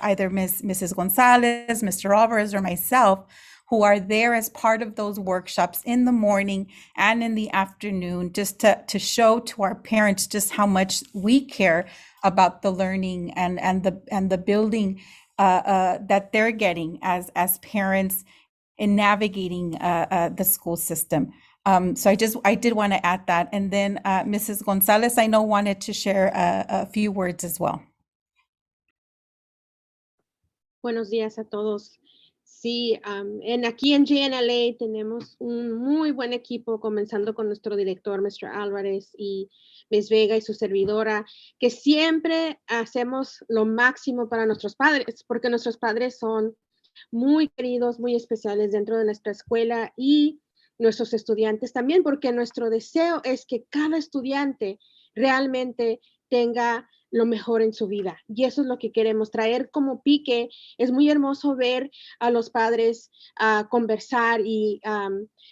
either Mrs. Gonzalez, Mr. Alvarez, or myself, who are there as part of those workshops in the morning and in the afternoon, just to show to our parents just how much we care about the learning and the building that they're getting as parents in navigating the school system. So I did want to add that. And then Mrs. Gonzalez, I know, wanted to share a few words as well. Buenos días a todos. Sí, aquí en GNLA tenemos un muy buen equipo, comenzando con nuestro director, Mr. Álvarez, y Ms. Vega y su servidora, que siempre hacemos lo máximo para nuestros padres, porque nuestros padres son muy queridos, muy especiales dentro de nuestra escuela, y nuestros estudiantes también, porque nuestro deseo es que cada estudiante realmente tenga lo mejor en su vida. Y eso es lo que queremos traer como pique. Es muy hermoso ver a los padres conversar y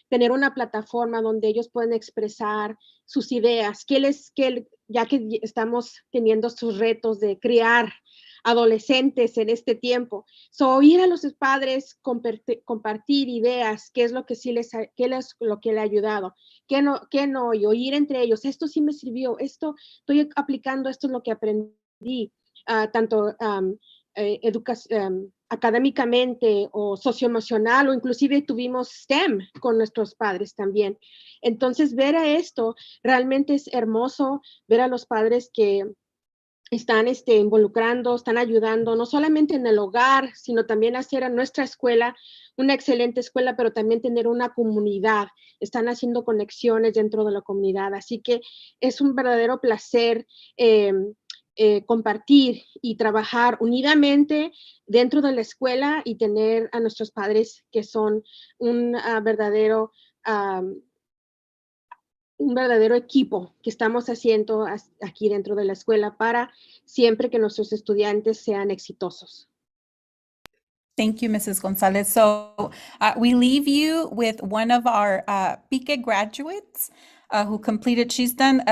tener una plataforma donde ellos pueden expresar sus ideas, ya que estamos teniendo sus retos de criar adolescentes en este tiempo. Oír a los padres compartir ideas, qué es lo que lo que le ha ayudado, qué no, y oír entre ellos, esto sí me sirvió, esto estoy aplicando, esto es lo que aprendí, tanto académicamente o socioemocional, o inclusive tuvimos STEM con nuestros padres también. Entonces, ver a esto realmente es hermoso, ver a los padres que están involucrando, están ayudando, no solamente en el hogar, sino también hacer a nuestra escuela una excelente escuela, pero también tener una comunidad. Están haciendo conexiones dentro de la comunidad. Así que es un verdadero placer compartir y trabajar unidamente dentro de la escuela y tener a nuestros padres que son un verdadero equipo que estamos haciendo aquí dentro de la escuela para siempre que nuestros estudiantes sean exitosos. Thank you, Mrs. Gonzalez. So we leave you with one of our PICE graduates who completed, she's done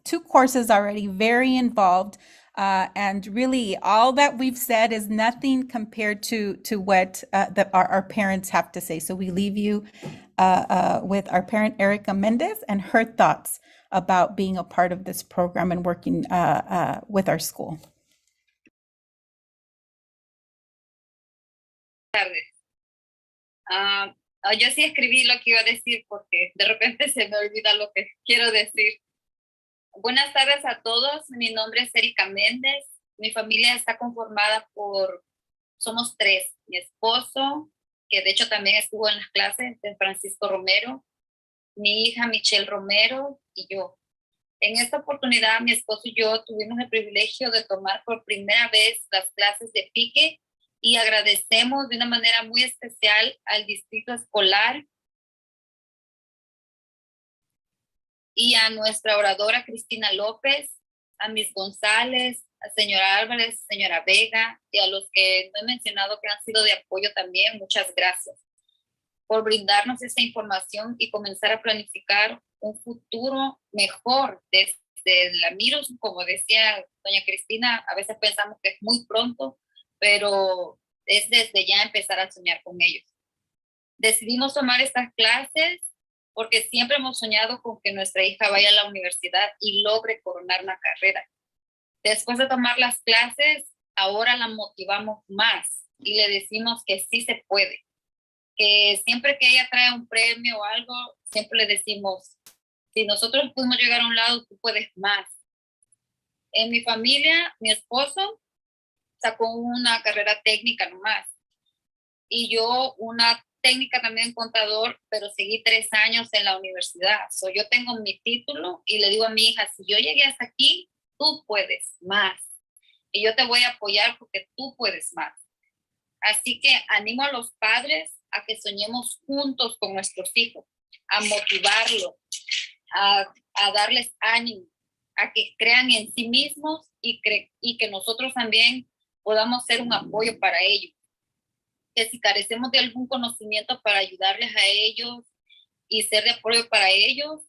2 courses already, very involved. And really all that we've said is nothing compared to what our parents have to say. So we leave you with our parent, Erica Mendez, and her thoughts about being a part of this program and working with our school. Yo sí escribí lo que iba a decir porque de repente se me olvida lo que quiero decir. Buenas tardes a todos, mi nombre es Erika Méndez, mi familia está conformada somos tres, mi esposo, que de hecho también estuvo en las clases, de Francisco Romero, mi hija Michelle Romero y yo. En esta oportunidad mi esposo y yo tuvimos el privilegio de tomar por primera vez las clases de pique y agradecemos de una manera muy especial al distrito escolar y a nuestra oradora Cristina López, a Miss González, a señora Álvarez, señora Vega y a los que no he mencionado que han sido de apoyo también. Muchas gracias por brindarnos esta información y comenzar a planificar un futuro mejor desde la Mirus. Como decía doña Cristina, a veces pensamos que es muy pronto, pero es desde ya empezar a soñar con ellos. Decidimos tomar estas clases porque siempre hemos soñado con que nuestra hija vaya a la universidad y logre coronar una carrera. Después de tomar las clases, ahora la motivamos más y le decimos que sí se puede. Que siempre que ella trae un premio o algo, siempre le decimos, si nosotros pudimos llegar a un lado, tú puedes más. En mi familia, mi esposo sacó una carrera técnica nomás. Y yo una técnica también contador, pero seguí 3 años en la universidad. Yo tengo mi título y le digo a mi hija, si yo llegué hasta aquí, tú puedes más. Y yo te voy a apoyar porque tú puedes más. Así que animo a los padres a que soñemos juntos con nuestros hijos, a motivarlos, a darles ánimo, a que crean en sí mismos y que nosotros también podamos ser un apoyo para ellos. Que si carecemos de algún conocimiento para ayudarles a ellos y ser de apoyo para ellos,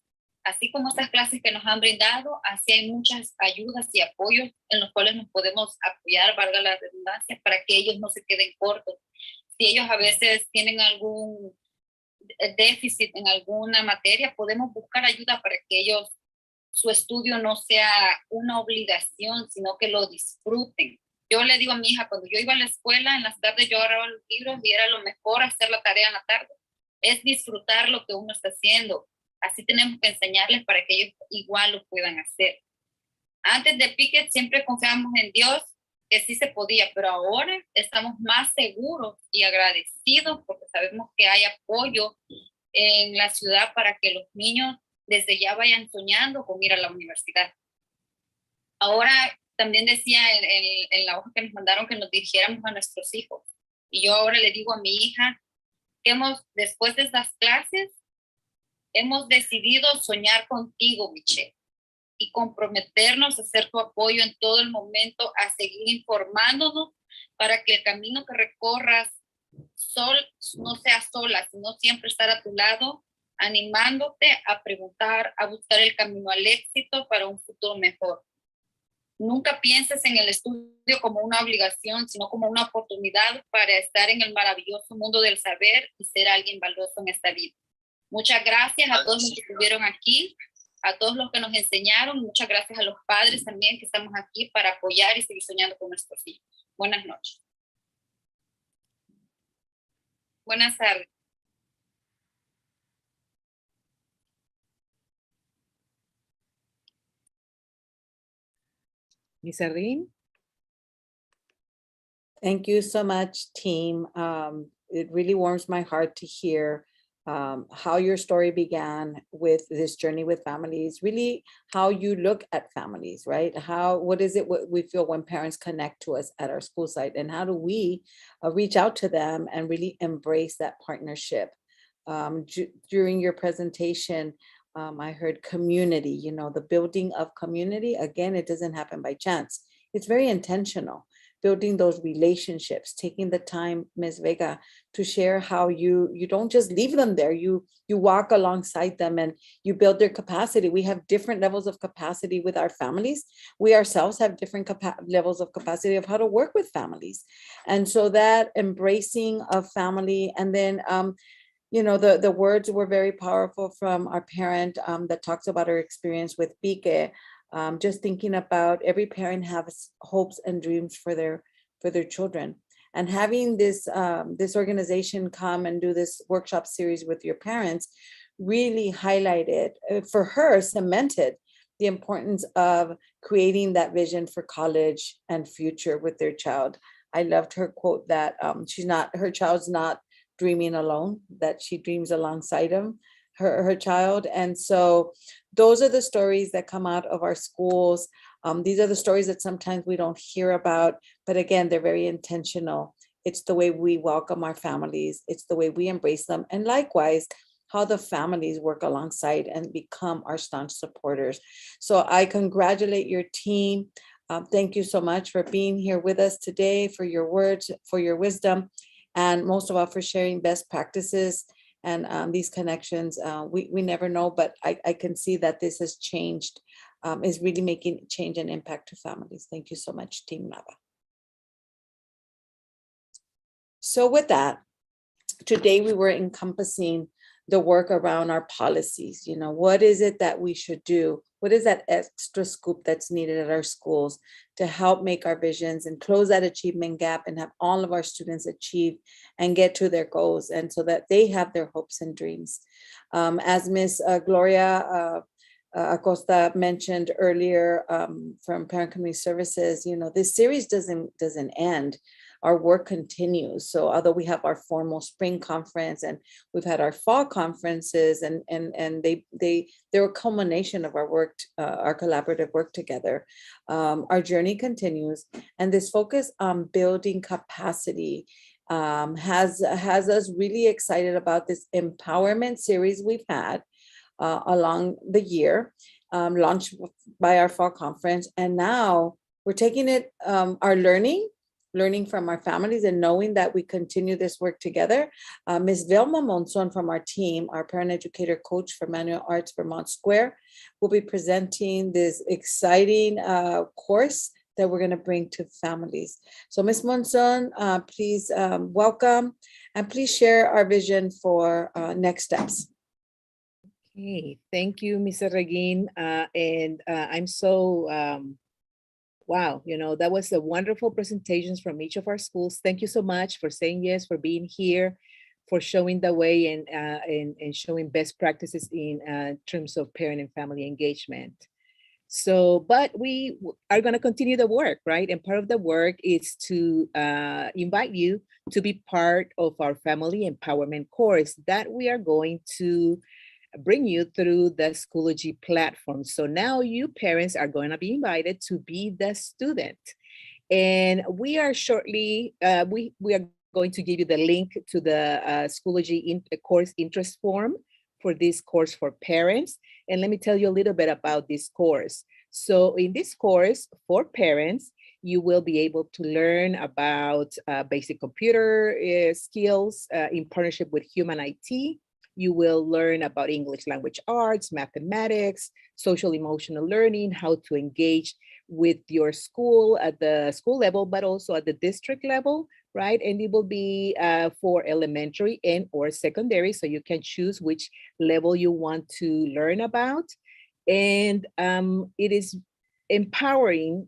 así como estas clases que nos han brindado, así hay muchas ayudas y apoyos en los cuales nos podemos apoyar, valga la redundancia, para que ellos no se queden cortos. Si ellos a veces tienen algún déficit en alguna materia, podemos buscar ayuda para que ellos, su estudio no sea una obligación, sino que lo disfruten. Yo le digo a mi hija, cuando yo iba a la escuela, en las tardes yo agarraba los libros y era lo mejor hacer la tarea en la tarde. Es disfrutar lo que uno está haciendo. Así tenemos que enseñarles para que ellos igual lo puedan hacer. Antes de Pickett siempre confiábamos en Dios, que sí se podía, pero ahora estamos más seguros y agradecidos porque sabemos que hay apoyo en la ciudad para que los niños desde ya vayan soñando con ir a la universidad. Ahora también decía en la hoja que nos mandaron que nos dirigiéramos a nuestros hijos. Y yo ahora le digo a mi hija que después de estas clases, hemos decidido soñar contigo, Michelle, y comprometernos a ser tu apoyo en todo el momento, a seguir informándonos para que el camino que recorras no sea sola, sino siempre estar a tu lado, animándote a preguntar, a buscar el camino al éxito para un futuro mejor. Nunca pienses en el estudio como una obligación, sino como una oportunidad para estar en el maravilloso mundo del saber y ser alguien valioso en esta vida. Muchas gracias a todos los que estuvieron aquí, a todos los que nos enseñaron. Muchas gracias a los padres también que estamos aquí para apoyar y seguir soñando con nuestros hijos. Buenas noches. Buenas tardes. Miss Arlene? Thank you so much, team. It really warms my heart to hear how your story began with this journey with families, really how you look at families, right? What is it we feel when parents connect to us at our school site, and how do we reach out to them and really embrace that partnership? During your presentation, I heard community, the building of community. Again, it doesn't happen by chance. It's very intentional. Building those relationships, taking the time, Ms. Vega, to share how you don't just leave them there. You walk alongside them and you build their capacity. We have different levels of capacity with our families. We ourselves have different levels of capacity of how to work with families. And so that embracing of family, and then you know, the words were very powerful from our parent that talks about her experience with Pique. Just thinking about every parent has hopes and dreams for their children. And having this this organization come and do this workshop series with your parents really highlighted, for her, cemented the importance of creating that vision for college and future with their child. I loved her quote that her child's not dreaming alone, that she dreams alongside her child. And so those are the stories that come out of our schools. These are the stories that sometimes we don't hear about, but again, they're very intentional. It's the way we welcome our families. It's the way we embrace them. And likewise, how the families work alongside and become our staunch supporters. So I congratulate your team. Thank you so much for being here with us today, for your words, for your wisdom, and most of all for sharing best practices and these connections. We never know, but I can see that this has changed, is really making change and impact to families. Thank you so much, Team Nava. So with that, today we were encompassing the work around our policies. You know, what is it that we should do? What is that extra scoop that's needed at our schools to help make our visions and close that achievement gap and have all of our students achieve and get to their goals, and so that they have their hopes and dreams. As Miss Gloria Acosta mentioned earlier, from Parent Community Services, you know, this series doesn't end. Our work continues. So although we have our formal spring conference and we've had our fall conferences, and they're a culmination of our work, our collaborative work together, our journey continues. And this focus on building capacity has us really excited about this empowerment series we've had along the year, launched by our fall conference. And now we're taking it, our learning from our families and knowing that we continue this work together. Ms. Vilma Monson from our team, our parent educator coach for Manual Arts Vermont Square, will be presenting this exciting course that we're going to bring to families. So Ms. Monson, please welcome, and please share our vision for next steps. Okay, thank you, Mr. Regin. I'm so, wow, you know, that was a wonderful presentations from each of our schools. Thank you so much for saying yes, for being here, for showing the way and showing best practices in terms of parent and family engagement. So, but we are going to continue the work, right? And part of the work is to invite you to be part of our family empowerment course that we are going to bring you through the Schoology platform. So now you parents are going to be invited to be the student. And we are shortly, we are going to give you the link to the Schoology course interest form for this course for parents. And let me tell you a little bit about this course. So in this course for parents, you will be able to learn about basic computer skills in partnership with Human IT. You will learn about English language arts, mathematics, social emotional learning, how to engage with your school at the school level, but also at the district level, right? And it will be for elementary and or secondary, so you can choose which level you want to learn about. And it is empowering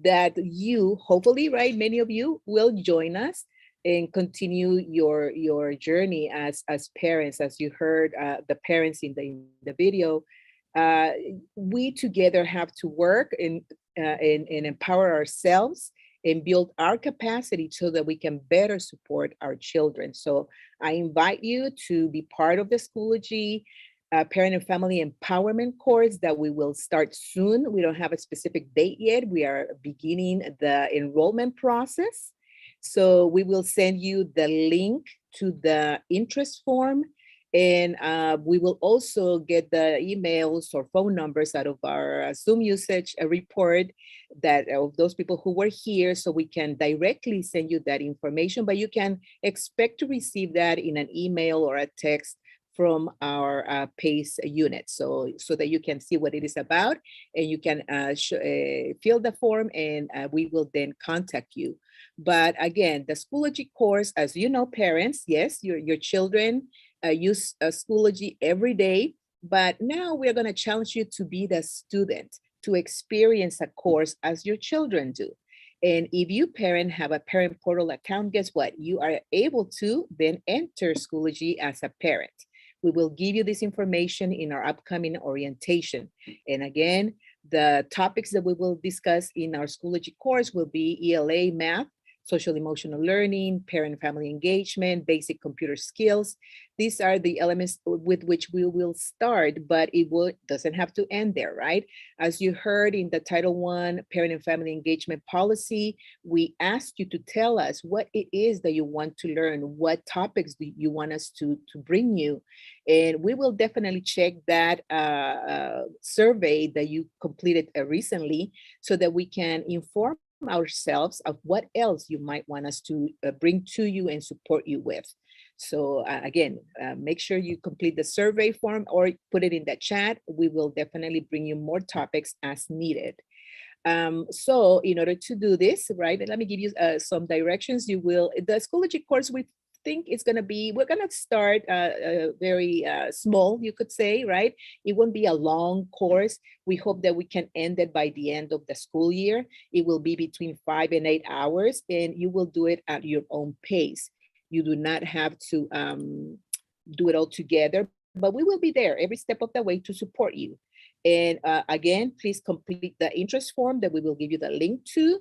that you, hopefully, right, many of you will join us and continue your journey as parents. As you heard the parents in the video, we together have to work and empower ourselves and build our capacity so that we can better support our children. So I invite you to be part of the Schoology Parent and Family Empowerment course that we will start soon. We don't have a specific date yet. We are beginning the enrollment process. So we will send you the link to the interest form, and we will also get the emails or phone numbers out of our Zoom usage report that of those people who were here, so we can directly send you that information, but you can expect to receive that in an email or a text from our PACE unit, so that you can see what it is about, and you can fill the form, and we will then contact you. But again, the Schoology course, as you know, parents, yes, your children use Schoology every day, but now we're going to challenge you to be the student, to experience a course as your children do. And if you parent have a parent portal account, guess what? You are able to then enter Schoology as a parent. We will give you this information in our upcoming orientation. And again, the topics that we will discuss in our Schoology course will be ELA, math, social emotional learning, parent family engagement, basic computer skills. These are the elements with which we will start, but it doesn't have to end there, right? As you heard in the Title I Parent and Family Engagement Policy, we asked you to tell us what it is that you want to learn, what topics do you want us to bring you. And we will definitely check that survey that you completed recently so that we can inform ourselves of what else you might want us to bring to you and support you with. So again, make sure you complete the survey form or put it in the chat. We will definitely bring you more topics as needed. So in order to do this, right, let me give you some directions. The Schoology course, we think it's going to be, we're going to start very small, you could say, right? It won't be a long course. We hope that we can end it by the end of the school year. It will be between 5 and 8 hours, and you will do it at your own pace. You do not have to do it all together, but we will be there every step of the way to support you. And again, please complete the interest form that we will give you the link to.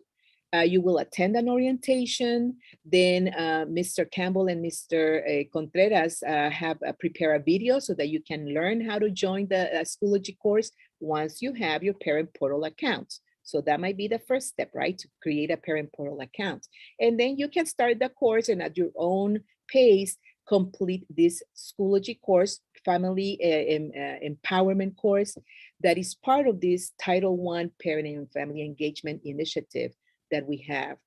You will attend an orientation. Then Mr. Campbell and Mr. Contreras have prepared a video so that you can learn how to join the Schoology course once you have your parent portal account. So that might be the first step, right? To create a parent portal account. And then you can start the course and at your own pace, complete this Schoology course, family empowerment course that is part of this Title I Parenting and Family Engagement Initiative that we have.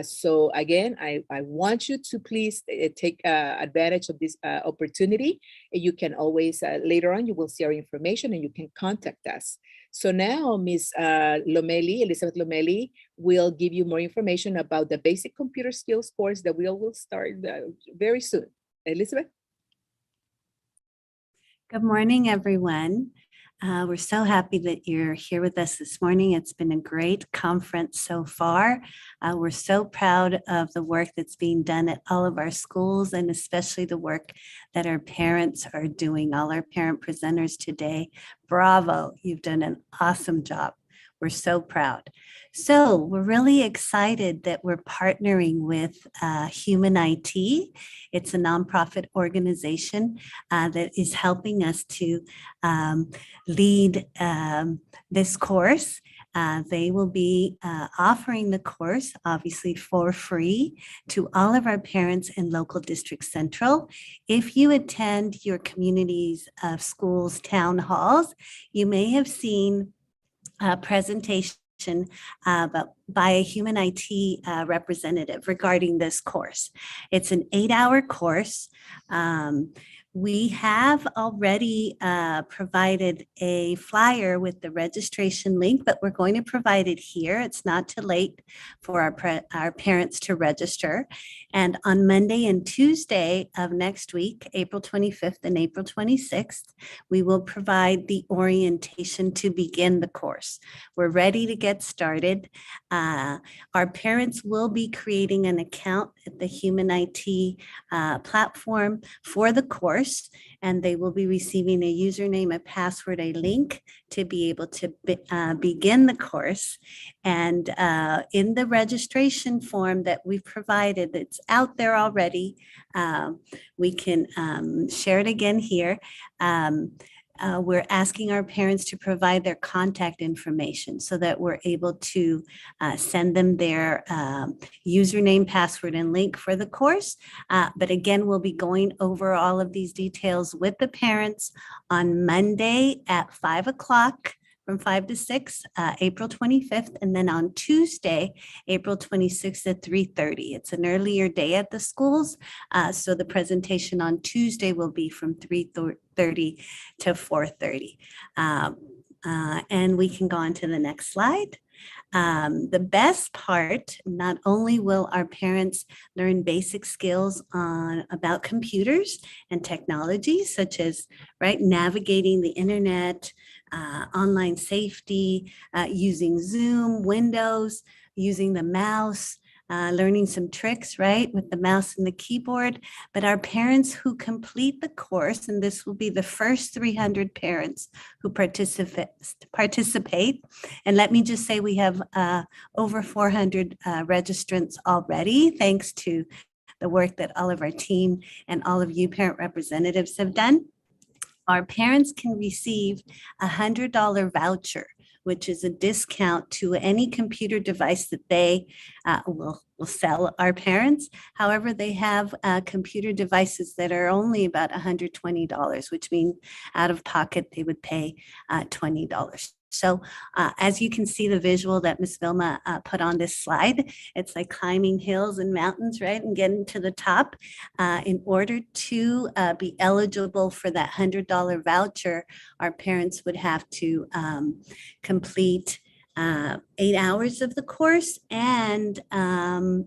So again, I want you to please take advantage of this opportunity. You can always, later on, you will see our information and you can contact us. So now Ms. Elizabeth Lomeli will give you more information about the basic computer skills course that we will start very soon. Elizabeth? Good morning, everyone. We're so happy that you're here with us this morning. It's been a great conference so far. We're so proud of the work that's being done at all of our schools, and especially the work that our parents are doing, all our parent presenters today. Bravo, you've done an awesome job. We're so proud. So we're really excited that we're partnering with Human IT. It's a nonprofit organization that is helping us to lead this course. They will be offering the course, obviously for free, to all of our parents in local district central. If you attend your communities of schools, town halls, you may have seen a presentation by a Human IT representative regarding this course. It's an 8-hour course. We have already provided a flyer with the registration link, but we're going to provide it here. It's not too late for our parents to register. And on Monday and Tuesday of next week, April 25th and April 26th, we will provide the orientation to begin the course. We're ready to get started. Our parents will be creating an account at the Human IT platform for the course, and they will be receiving a username, a password, a link to be able to begin the course. And in the registration form that we've provided, that's out there already, we can share it again here. We're asking our parents to provide their contact information so that we're able to send them their username, password, and link for the course. But again, we'll be going over all of these details with the parents on Monday at 5 o'clock from 5 to 6, April 25th, and then on Tuesday, April 26th at 3:30. It's an earlier day at the schools, so the presentation on Tuesday will be from 3:30 to 4:30. And we can go on to the next slide. The best part, not only will our parents learn basic skills about computers and technology, such as navigating the internet, online safety, using Zoom, Windows, using the mouse, learning some tricks, with the mouse and the keyboard. But our parents who complete the course, and this will be the first 300 parents who participate. And let me just say we have over 400 registrants already, thanks to the work that all of our team and all of you parent representatives have done. Our parents can receive a $100 voucher, which is a discount to any computer device that they will sell our parents. However, they have computer devices that are only about $120, which means out of pocket, they would pay $20. So as you can see the visual that Ms. Vilma put on this slide, it's like climbing hills and mountains, and getting to the top. In order to be eligible for that $100 voucher, our parents would have to complete 8 hours of the course and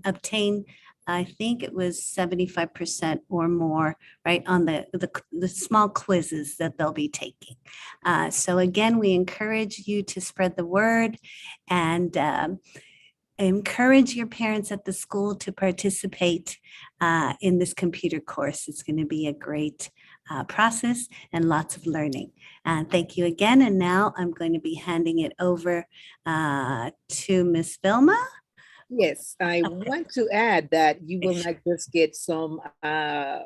obtain, I think it was 75% or more, on the small quizzes that they'll be taking. So again, we encourage you to spread the word and encourage your parents at the school to participate in this computer course. It's going to be a great process and lots of learning. Thank you again. And now I'm going to be handing it over to Ms. Vilma. Yes, I want to add that you will not just get some a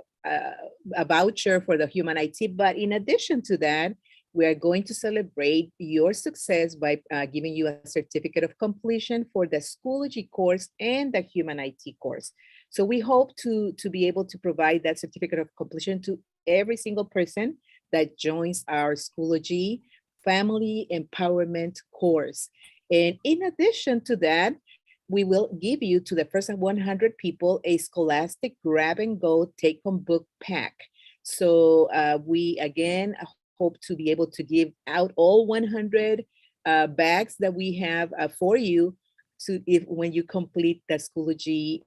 voucher for the Human IT, but in addition to that, we are going to celebrate your success by giving you a certificate of completion for the Schoology course and the Human IT course. So we hope to be able to provide that certificate of completion to every single person that joins our Schoology Family Empowerment course. And in addition to that, we will give you to the first 100 people a Scholastic grab and go take-home book pack. So we again hope to be able to give out all 100 bags that we have for you when you complete the Schoology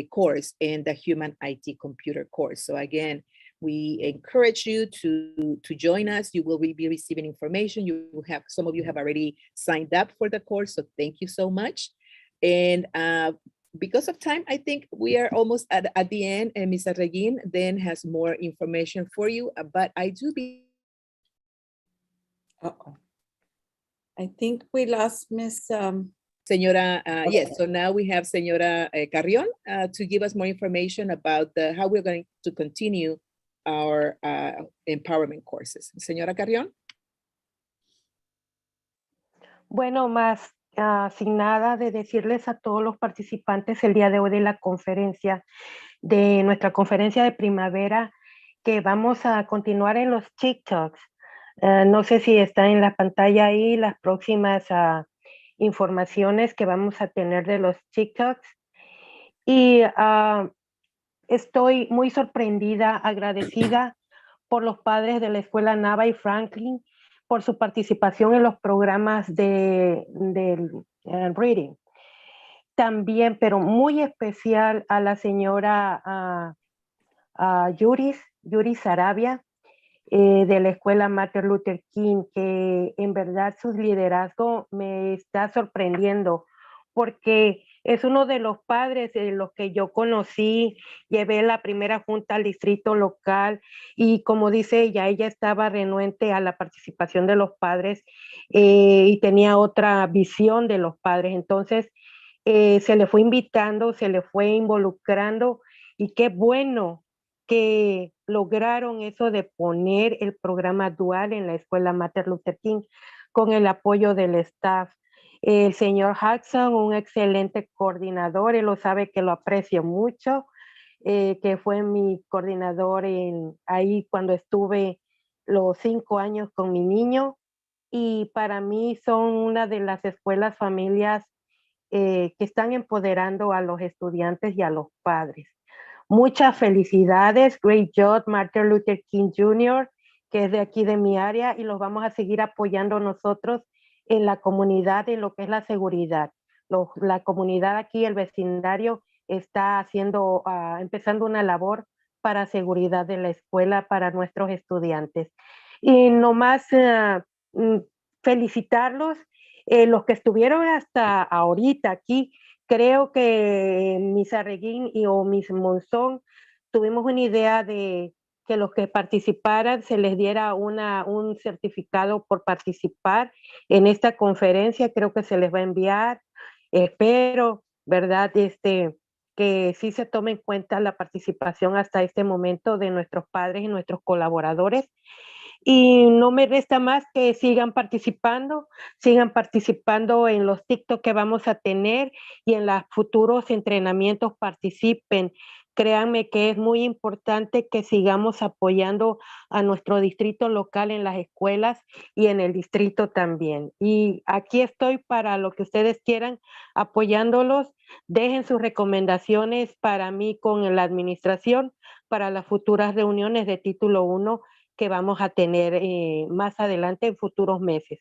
course and the Human IT computer course. So again, we encourage you to join us. You will be receiving information. You will have, some of you have already signed up for the course, so thank you so much. And because of time, I think we are almost at the end, and Ms. Regin then has more information for you, but I do be. I think we lost Miss. Senora, yes, so now we have Senora Carrion to give us more information about how we're going to continue our empowerment courses. Senora Carrion. Bueno, más sin nada de decirles a todos los participantes el día de hoy de la conferencia, de nuestra conferencia de primavera, que vamos a continuar en los TikToks. No sé si está en la pantalla ahí las próximas informaciones que vamos a tener de los TikToks. Y estoy muy sorprendida, agradecida por los padres de la Escuela Nava y Franklin por su participación en los programas de reading. También, pero muy especial, a la señora Yuri Sarabia, de la Escuela Martin Luther King, que en verdad su liderazgo me está sorprendiendo, porque es uno de los padres de los que yo conocí, llevé la primera junta al distrito local y como dice ella estaba renuente a la participación de los padres y tenía otra visión de los padres. Entonces se le fue invitando, se le fue involucrando y qué bueno que lograron eso de poner el programa dual en la Escuela Martin Luther King con el apoyo del staff. El señor Hudson, un excelente coordinador, él lo sabe que lo aprecio mucho, que fue mi coordinador ahí cuando estuve los 5 años con mi niño. y para mí son una de las escuelas familias que están empoderando a los estudiantes y a los padres. Muchas felicidades, great job, Martin Luther King Jr., que es de aquí de mi área, y los vamos a seguir apoyando nosotros en la comunidad, en lo que es la seguridad. La comunidad aquí, el vecindario, está haciendo, empezando una labor para seguridad de la escuela para nuestros estudiantes. Y nomás felicitarlos, los que estuvieron hasta ahorita aquí. Creo que Miss Arreguín o Miss Monzón tuvimos una idea de que los que participaran se les diera un certificado por participar en esta conferencia. Creo que se les va a enviar. Espero, ¿verdad? Que sí se tome en cuenta la participación hasta este momento de nuestros padres y nuestros colaboradores. Y no me resta más que sigan participando en los TikTok que vamos a tener y en los futuros entrenamientos participen. Créanme que es muy importante que sigamos apoyando a nuestro distrito local en las escuelas y en el distrito también. Y aquí estoy para lo que ustedes quieran, apoyándolos. Dejen sus recomendaciones para mí con la administración para las futuras reuniones de título 1 que vamos a tener más adelante en futuros meses.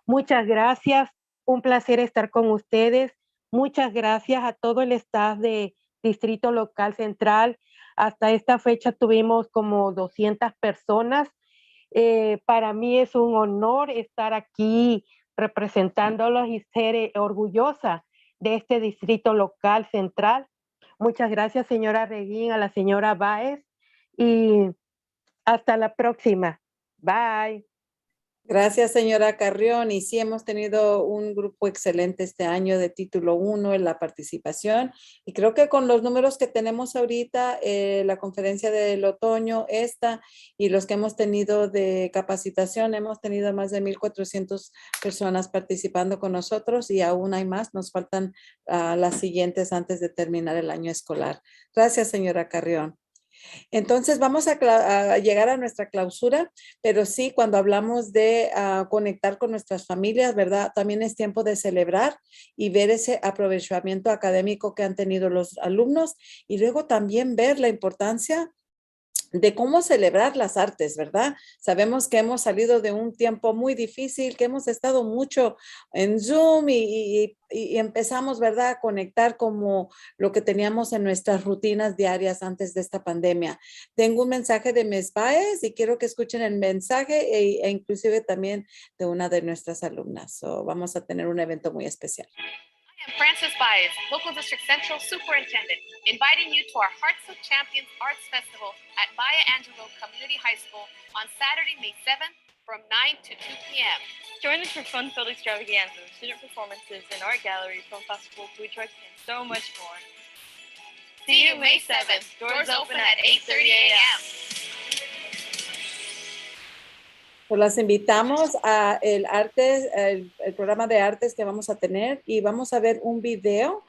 Muchas gracias, un placer estar con ustedes. Muchas gracias a todo el staff de Distrito Local Central. Hasta esta fecha tuvimos como 200 personas. Para mí es un honor estar aquí representándolos y ser orgullosa de este Distrito Local Central. Muchas gracias, señora Reguín, a la señora Báez, y hasta la próxima. Bye. Gracias, señora Carrión. Y sí, hemos tenido un grupo excelente este año de título 1 en la participación. Y creo que con los números que tenemos ahorita, la conferencia del otoño, esta y los que hemos tenido de capacitación, hemos tenido más de 1,400 personas participando con nosotros y aún hay más. Nos faltan las siguientes antes de terminar el año escolar. Gracias, señora Carrión. Entonces vamos a llegar a nuestra clausura, pero sí, cuando hablamos de conectar con nuestras familias, ¿verdad? También es tiempo de celebrar y ver ese aprovechamiento académico que han tenido los alumnos y luego también ver la importancia de cómo celebrar las artes, ¿verdad? Sabemos que hemos salido de un tiempo muy difícil, que hemos estado mucho en Zoom y empezamos, ¿verdad?, a conectar como lo que teníamos en nuestras rutinas diarias antes de esta pandemia. Tengo un mensaje de Ms. Baez y quiero que escuchen el mensaje e inclusive también de una de nuestras alumnas. So, vamos a tener un evento muy especial. I am Frances Baez, Local District Central Superintendent, inviting you to our Hearts of Champions Arts Festival at Maya Angelou Community High School on Saturday, May 7th from 9 to 2 p.m. Join us for fun-filled extravaganzas, student performances, an art gallery, film festival, food trucks, and so much more. See you May 7th. Doors open at 8:30 a.m. Pues las invitamos a el programa de artes que vamos a tener y vamos a ver un video.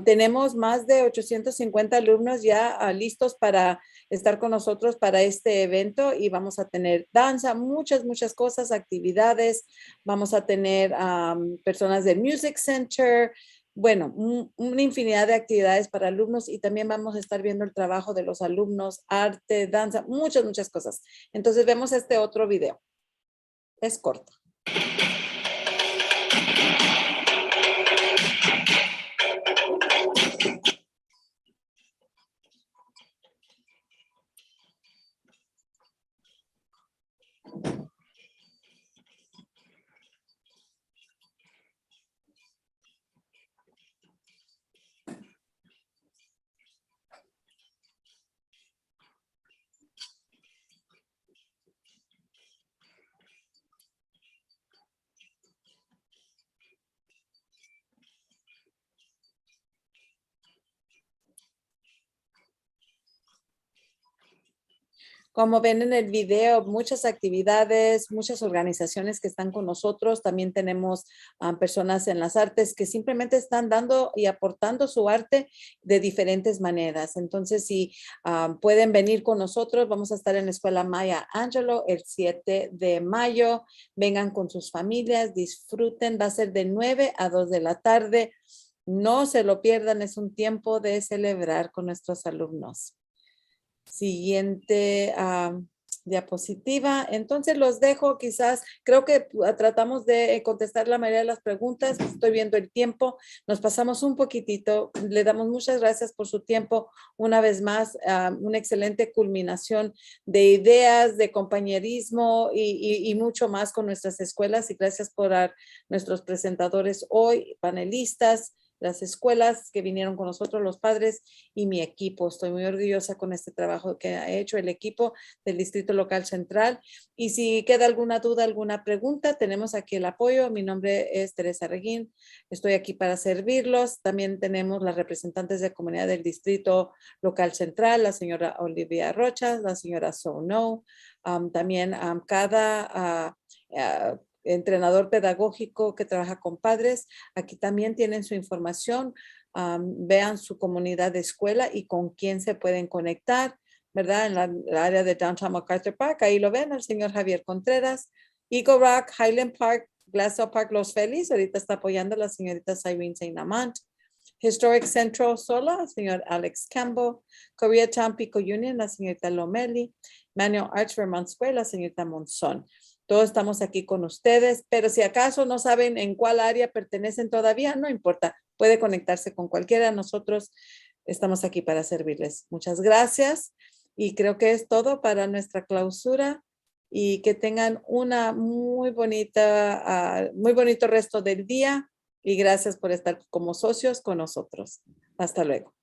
Tenemos más de 850 alumnos ya listos para estar con nosotros para este evento y vamos a tener danza, muchas cosas, actividades. Vamos a tener personas del Music Center, bueno, una infinidad de actividades para alumnos y también vamos a estar viendo el trabajo de los alumnos, arte, danza, muchas cosas. Entonces vemos este otro video. Es corto. Como ven en el video, muchas actividades, muchas organizaciones que están con nosotros. También tenemos personas en las artes que simplemente están dando y aportando su arte de diferentes maneras. Entonces, si pueden venir con nosotros, vamos a estar en la Escuela Maya Angelou el 7 de mayo. Vengan con sus familias, disfruten. Va a ser de 9 a 2 de la tarde. No se lo pierdan, es un tiempo de celebrar con nuestros alumnos. Siguiente diapositiva. Entonces los dejo, quizás, creo que tratamos de contestar la mayoría de las preguntas. Estoy viendo el tiempo, nos pasamos un poquitito. Le damos muchas gracias por su tiempo. Una vez más, una excelente culminación de ideas, de compañerismo y mucho más con nuestras escuelas. Y gracias por nuestros presentadores hoy, panelistas, las escuelas que vinieron con nosotros, los padres y mi equipo. Estoy muy orgullosa con este trabajo que ha hecho el equipo del Distrito Local Central. Y si queda alguna duda, alguna pregunta, tenemos aquí el apoyo. Mi nombre es Teresa Reguín. Estoy aquí para servirlos. También tenemos las representantes de comunidad del Distrito Local Central, la señora Olivia Rocha, la señora Sono. También cada entrenador pedagógico que trabaja con padres. Aquí también tienen su información. Vean su comunidad de escuela y con quién se pueden conectar, ¿verdad? En la área de Downtown MacArthur Park, ahí lo ven, el señor Javier Contreras. Eagle Rock, Highland Park, Glassell Park, Los Feliz, ahorita está apoyando a la señorita Cyrene Saint-Amant. Historic Central Sola, el señor Alex Campbell. Koreatown Pico Union, la señorita Lomeli. Manual Arts Vermont Square, la señorita Monzón. Todos estamos aquí con ustedes, pero si acaso no saben en cuál área pertenecen todavía, no importa, puede conectarse con cualquiera de nosotros. Estamos aquí para servirles. Muchas gracias y creo que es todo para nuestra clausura y que tengan una muy bonito resto del día y gracias por estar como socios con nosotros. Hasta luego.